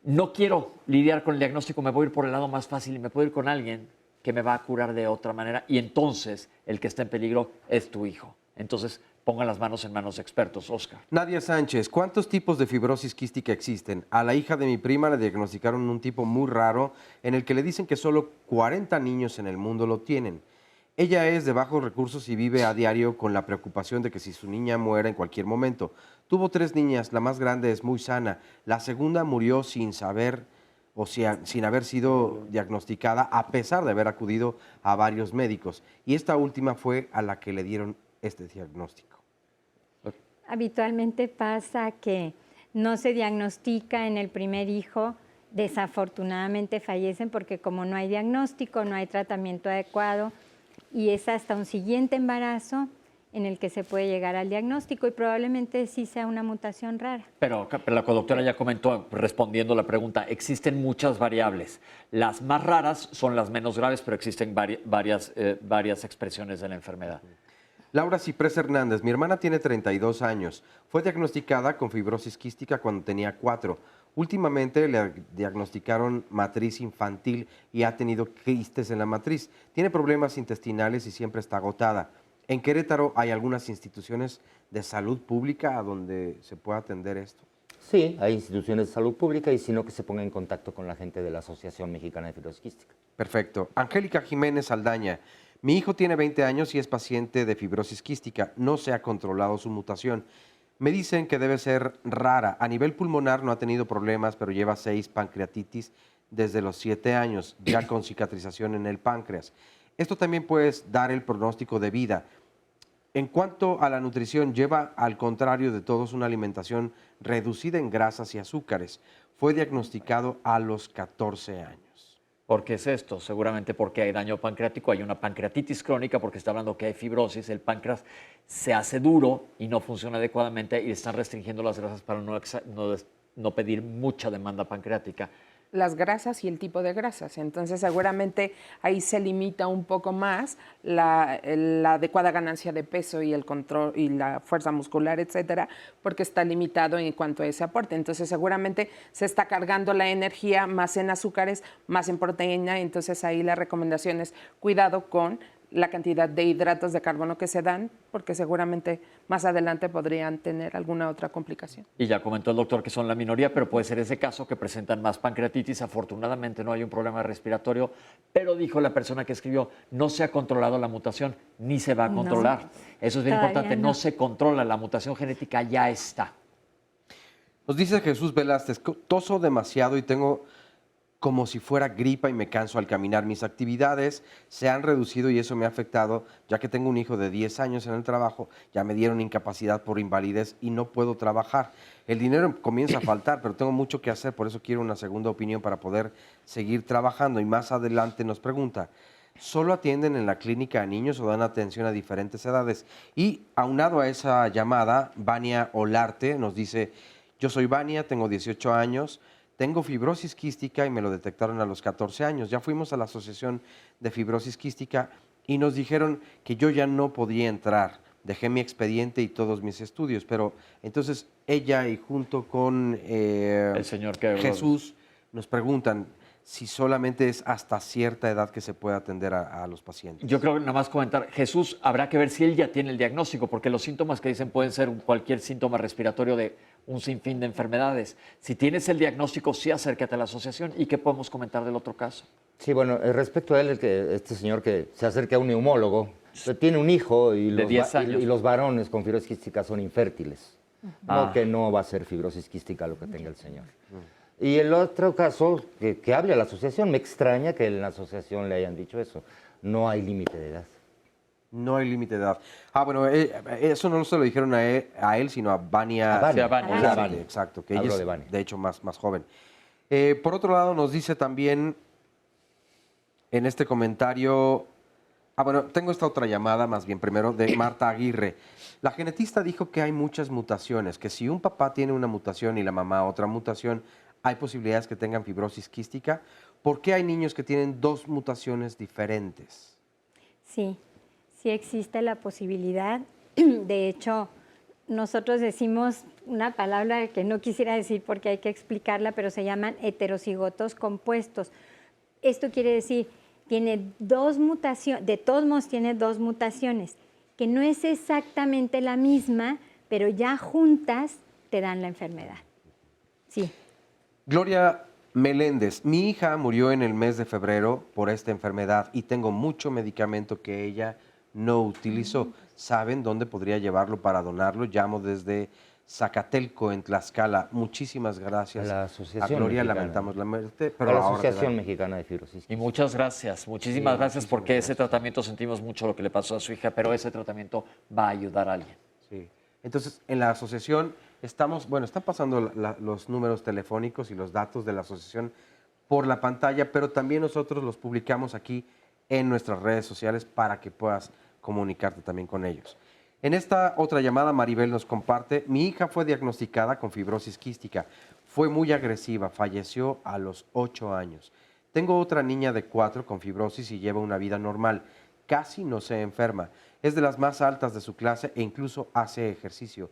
no quiero lidiar con el diagnóstico, me voy a ir por el lado más fácil y me puedo ir con alguien que me va a curar de otra manera y entonces el que está en peligro es tu hijo. Entonces, pongan las manos en manos de expertos, Oscar. Nadia Sánchez, ¿cuántos tipos de fibrosis quística existen? A la hija de mi prima le diagnosticaron un tipo muy raro en el que le dicen que solo 40 niños en el mundo lo tienen. Ella es de bajos recursos y vive a diario con la preocupación de que si su niña muera en cualquier momento. Tuvo 3 niñas, la más grande es muy sana, la segunda murió sin saber o sea, sin haber sido diagnosticada a pesar de haber acudido a varios médicos. Y esta última fue a la que le dieron este diagnóstico. Habitualmente pasa que no se diagnostica en el primer hijo, desafortunadamente fallecen porque como no hay diagnóstico, no hay tratamiento adecuado y es hasta un siguiente embarazo en el que se puede llegar al diagnóstico y probablemente sí sea una mutación rara. Pero la doctora ya comentó, respondiendo la pregunta, existen muchas variables. Las más raras son las menos graves, pero existen varias expresiones de la enfermedad. Laura Ciprés Hernández, mi hermana tiene 32 años. Fue diagnosticada con fibrosis quística cuando tenía 4. Últimamente le diagnosticaron matriz infantil y ha tenido quistes en la matriz. Tiene problemas intestinales y siempre está agotada. En Querétaro hay algunas instituciones de salud pública a donde se pueda atender esto. Sí, hay instituciones de salud pública y sino que se ponga en contacto con la gente de la Asociación Mexicana de Fibrosis Quística. Perfecto. Angélica Jiménez Aldaña. Mi hijo tiene 20 años y es paciente de fibrosis quística. No se ha controlado su mutación. Me dicen que debe ser rara. A nivel pulmonar no ha tenido problemas, pero lleva 6 pancreatitis desde los 7 años, ya con cicatrización en el páncreas. Esto también puede dar el pronóstico de vida. En cuanto a la nutrición, lleva al contrario de todos una alimentación reducida en grasas y azúcares. Fue diagnosticado a los 14 años. ¿Por qué es esto? Seguramente porque hay daño pancreático, hay una pancreatitis crónica, porque está hablando que hay fibrosis, el páncreas se hace duro y no funciona adecuadamente y están restringiendo las grasas para no pedir mucha demanda pancreática. Las grasas y el tipo de grasas. Entonces, seguramente ahí se limita un poco más la adecuada ganancia de peso y el control y la fuerza muscular, etcétera, porque está limitado en cuanto a ese aporte. Entonces, seguramente se está cargando la energía más en azúcares, más en proteína. Entonces, ahí la recomendación es cuidado con la cantidad de hidratos de carbono que se dan, porque seguramente más adelante podrían tener alguna otra complicación. Y ya comentó el doctor que son la minoría, pero puede ser ese caso que presentan más pancreatitis. Afortunadamente no hay un problema respiratorio, pero dijo la persona que escribió, no se ha controlado la mutación, ni se va a controlar. Eso es bien importante, no se controla, la mutación genética ya está. Nos dice Jesús Velázquez, toso demasiado y tengo como si fuera gripa y me canso al caminar. Mis actividades se han reducido y eso me ha afectado, ya que tengo un hijo de 10 años en el trabajo, ya me dieron incapacidad por invalidez y no puedo trabajar. El dinero comienza a faltar, pero tengo mucho que hacer, por eso quiero una segunda opinión para poder seguir trabajando. Y más adelante nos pregunta, ¿solo atienden en la clínica a niños o dan atención a diferentes edades? Y aunado a esa llamada, Vania Olarte nos dice, yo soy Vania, tengo 18 años, tengo fibrosis quística y me lo detectaron a los 14 años. Ya fuimos a la Asociación de Fibrosis Quística y nos dijeron que yo ya no podía entrar. Dejé mi expediente y todos mis estudios, pero entonces ella y junto con el señor que Jesús nos preguntan si solamente es hasta cierta edad que se puede atender a los pacientes. Yo creo que nada más comentar, Jesús, habrá que ver si él ya tiene el diagnóstico, porque los síntomas que dicen pueden ser cualquier síntoma respiratorio de un sinfín de enfermedades. Si tienes el diagnóstico, sí acércate a la asociación. ¿Y qué podemos comentar del otro caso? Sí, bueno, respecto a él, este señor que se acerca a un neumólogo, tiene un hijo y de 10 años. Y los varones con fibrosis quística son infértiles. No, que no va a ser fibrosis quística lo que tenga el señor. Y el otro caso, que hable a la asociación, me extraña que en la asociación le hayan dicho eso. No hay límite de edad. No hay límite de edad. Ah, bueno, eso no se lo dijeron a él sino a Vania. A Vania. Exacto, que ella es, de hecho, más joven. Por otro lado, nos dice también en este comentario... Ah, bueno, tengo esta otra llamada, más bien primero, de Marta Aguirre. La genetista dijo que hay muchas mutaciones, que si un papá tiene una mutación y la mamá otra mutación, hay posibilidades que tengan fibrosis quística. ¿Por qué hay niños que tienen 2 mutaciones diferentes? Sí, sí existe la posibilidad. De hecho, nosotros decimos una palabra que no quisiera decir porque hay que explicarla, pero se llaman heterocigotos compuestos. Esto quiere decir, tiene 2 mutaciones, de todos modos tiene 2 mutaciones que no es exactamente la misma, pero ya juntas te dan la enfermedad. Sí. Gloria Meléndez, mi hija murió en el mes de febrero por esta enfermedad y tengo mucho medicamento que ella no utilizó. ¿Saben dónde podría llevarlo para donarlo? Llamo desde Zacatelco, en Tlaxcala. Muchísimas gracias. A la Asociación Gloria, Mexicana. lamentamos la muerte, pero A la ahora te Asociación da- Mexicana de Fibrosis. Y muchas gracias, muchísimas gracias porque ese tratamiento sentimos mucho lo que le pasó a su hija, pero ese tratamiento va a ayudar a alguien. Sí. Entonces, en la asociación estamos, bueno, están pasando los números telefónicos y los datos de la asociación por la pantalla, pero también nosotros los publicamos aquí en nuestras redes sociales para que puedas comunicarte también con ellos. En esta otra llamada, Maribel nos comparte, mi hija fue diagnosticada con fibrosis quística, fue muy agresiva, falleció a los 8 años. Tengo otra niña de 4 con fibrosis y lleva una vida normal, casi no se enferma, es de las más altas de su clase e incluso hace ejercicio.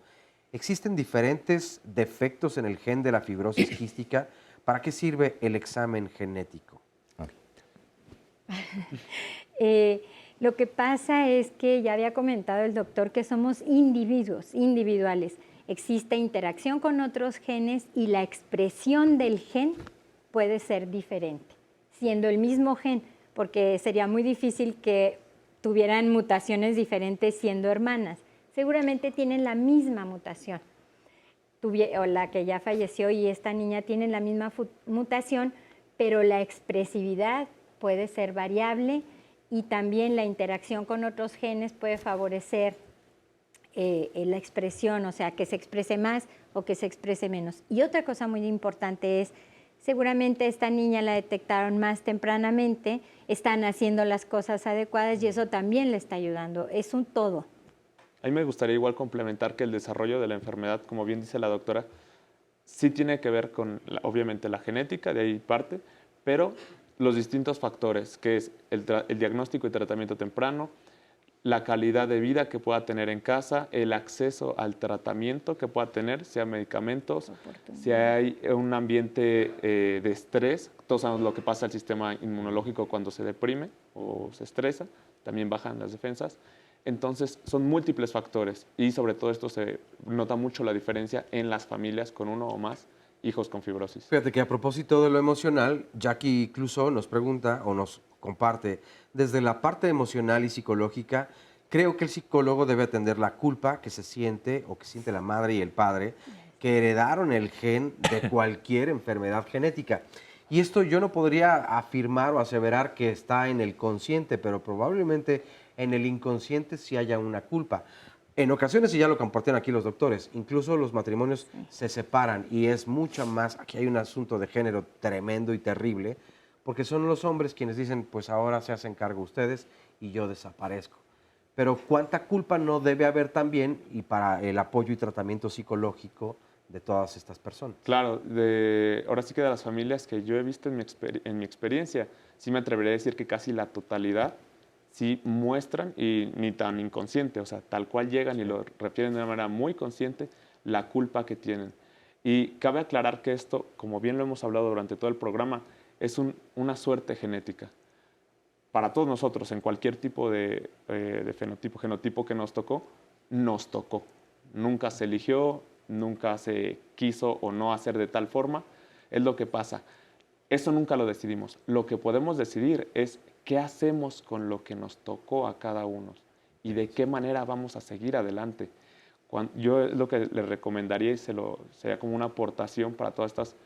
¿Existen diferentes defectos en el gen de la fibrosis quística? ¿Para qué sirve el examen genético? Lo que pasa es que ya había comentado el doctor que somos individuos, individuales. Existe interacción con otros genes y la expresión del gen puede ser diferente, siendo el mismo gen, porque sería muy difícil que tuvieran mutaciones diferentes siendo hermanas. Seguramente tienen la misma mutación. O la que ya falleció y esta niña tienen la misma mutación, pero la expresividad puede ser variable y también la interacción con otros genes puede favorecer la expresión, o sea, que se exprese más o que se exprese menos. Y otra cosa muy importante es, seguramente esta niña la detectaron más tempranamente, están haciendo las cosas adecuadas y eso también le está ayudando. Es un todo. A mí me gustaría igual complementar que el desarrollo de la enfermedad, como bien dice la doctora, sí tiene que ver con, obviamente, la genética, de ahí parte, pero los distintos factores, que es el diagnóstico y tratamiento temprano, la calidad de vida que pueda tener en casa, el acceso al tratamiento que pueda tener, sea medicamentos, si hay un ambiente de estrés, todos sabemos lo que pasa al sistema inmunológico cuando se deprime o se estresa, también bajan las defensas. Entonces, son múltiples factores y sobre todo esto se nota mucho la diferencia en las familias con uno o más hijos con fibrosis. Fíjate que a propósito de lo emocional, Jackie Clouseau nos pregunta o nos comparte, desde la parte emocional y psicológica, creo que el psicólogo debe atender la culpa que se siente o que siente la madre y el padre que heredaron el gen de cualquier enfermedad genética. Y esto yo no podría afirmar o aseverar que está en el consciente, pero probablemente en el inconsciente sí haya una culpa. En ocasiones, y ya lo compartían aquí los doctores, incluso los matrimonios se separan y es mucho más, aquí hay un asunto de género tremendo y terrible, porque son los hombres quienes dicen, pues ahora se hacen cargo ustedes y yo desaparezco. Pero cuánta culpa no debe haber también y para el apoyo y tratamiento psicológico de todas estas personas. Claro, ahora sí que de las familias que yo he visto en mi experiencia, sí me atrevería a decir que casi la totalidad sí muestran, y ni tan inconsciente, o sea, tal cual llegan y lo refieren de una manera muy consciente, la culpa que tienen. Y cabe aclarar que esto, como bien lo hemos hablado durante todo el programa, es una suerte genética. Para todos nosotros, en cualquier tipo de fenotipo, genotipo que nos tocó. Nunca se eligió, nunca se quiso o no hacer de tal forma. Es lo que pasa. Eso nunca lo decidimos. Lo que podemos decidir es qué hacemos con lo que nos tocó a cada uno y de qué manera vamos a seguir adelante. Yo lo que les recomendaría y sería como una aportación para todas estas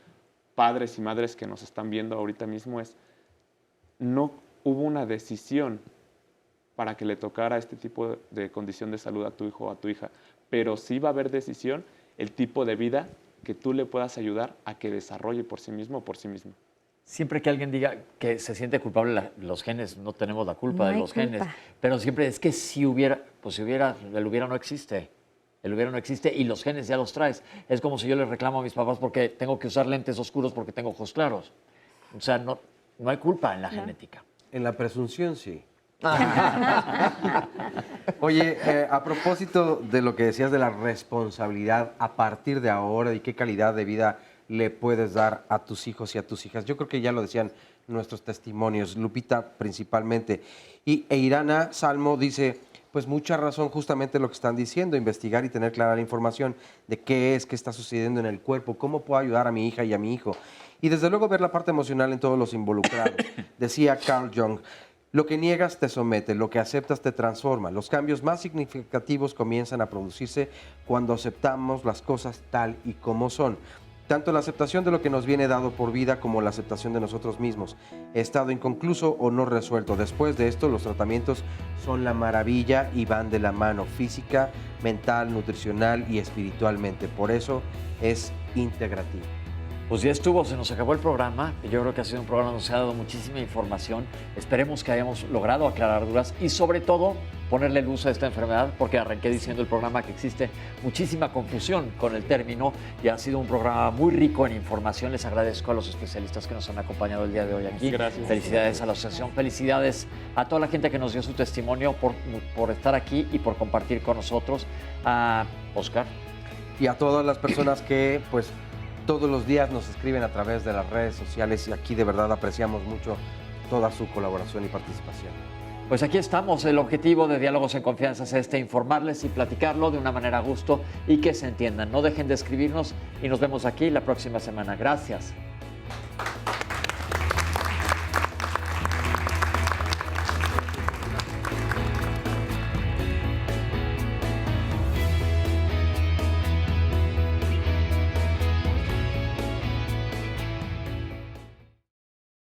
padres y madres que nos están viendo ahorita mismo es, no hubo una decisión para que le tocara este tipo de condición de salud a tu hijo o a tu hija, pero sí va a haber decisión el tipo de vida que tú le puedas ayudar a que desarrolle por sí mismo o por sí misma. Siempre que alguien diga que se siente culpable, los genes, no tenemos la culpa de los genes, pero siempre es que si hubiera, el hubiera no existe. El hubiera no existe y los genes ya los traes. Es como si yo les reclamo a mis papás porque tengo que usar lentes oscuros porque tengo ojos claros. O sea, no hay culpa en la genética. En la presunción, sí. Oye, a propósito de lo que decías de la responsabilidad a partir de ahora y qué calidad de vida le puedes dar a tus hijos y a tus hijas, yo creo que ya lo decían nuestros testimonios, Lupita principalmente. Y Eirana Salmo dice, pues mucha razón justamente lo que están diciendo, investigar y tener clara la información de qué es, qué está sucediendo en el cuerpo, cómo puedo ayudar a mi hija y a mi hijo. Y desde luego ver la parte emocional en todos los involucrados. Decía Carl Jung, lo que niegas te somete, lo que aceptas te transforma. Los cambios más significativos comienzan a producirse cuando aceptamos las cosas tal y como son. Tanto la aceptación de lo que nos viene dado por vida como la aceptación de nosotros mismos. Estado inconcluso o no resuelto. Después de esto, los tratamientos son la maravilla y van de la mano física, mental, nutricional y espiritualmente. Por eso es integrativo. Pues ya estuvo, se nos acabó el programa. Yo creo que ha sido un programa donde se ha dado muchísima información. Esperemos que hayamos logrado aclarar dudas y sobre todo ponerle luz a esta enfermedad, porque arranqué diciendo el programa que existe muchísima confusión con el término y ha sido un programa muy rico en información. Les agradezco a los especialistas que nos han acompañado el día de hoy aquí. Gracias. Felicidades a la asociación, felicidades a toda la gente que nos dio su testimonio por estar aquí y por compartir con nosotros. A Oscar. Y a todas las personas que pues todos los días nos escriben a través de las redes sociales y aquí de verdad apreciamos mucho toda su colaboración y participación. Pues aquí estamos, el objetivo de Diálogos en Confianza es informarles y platicarlo de una manera a gusto y que se entiendan. No dejen de escribirnos y nos vemos aquí la próxima semana. Gracias.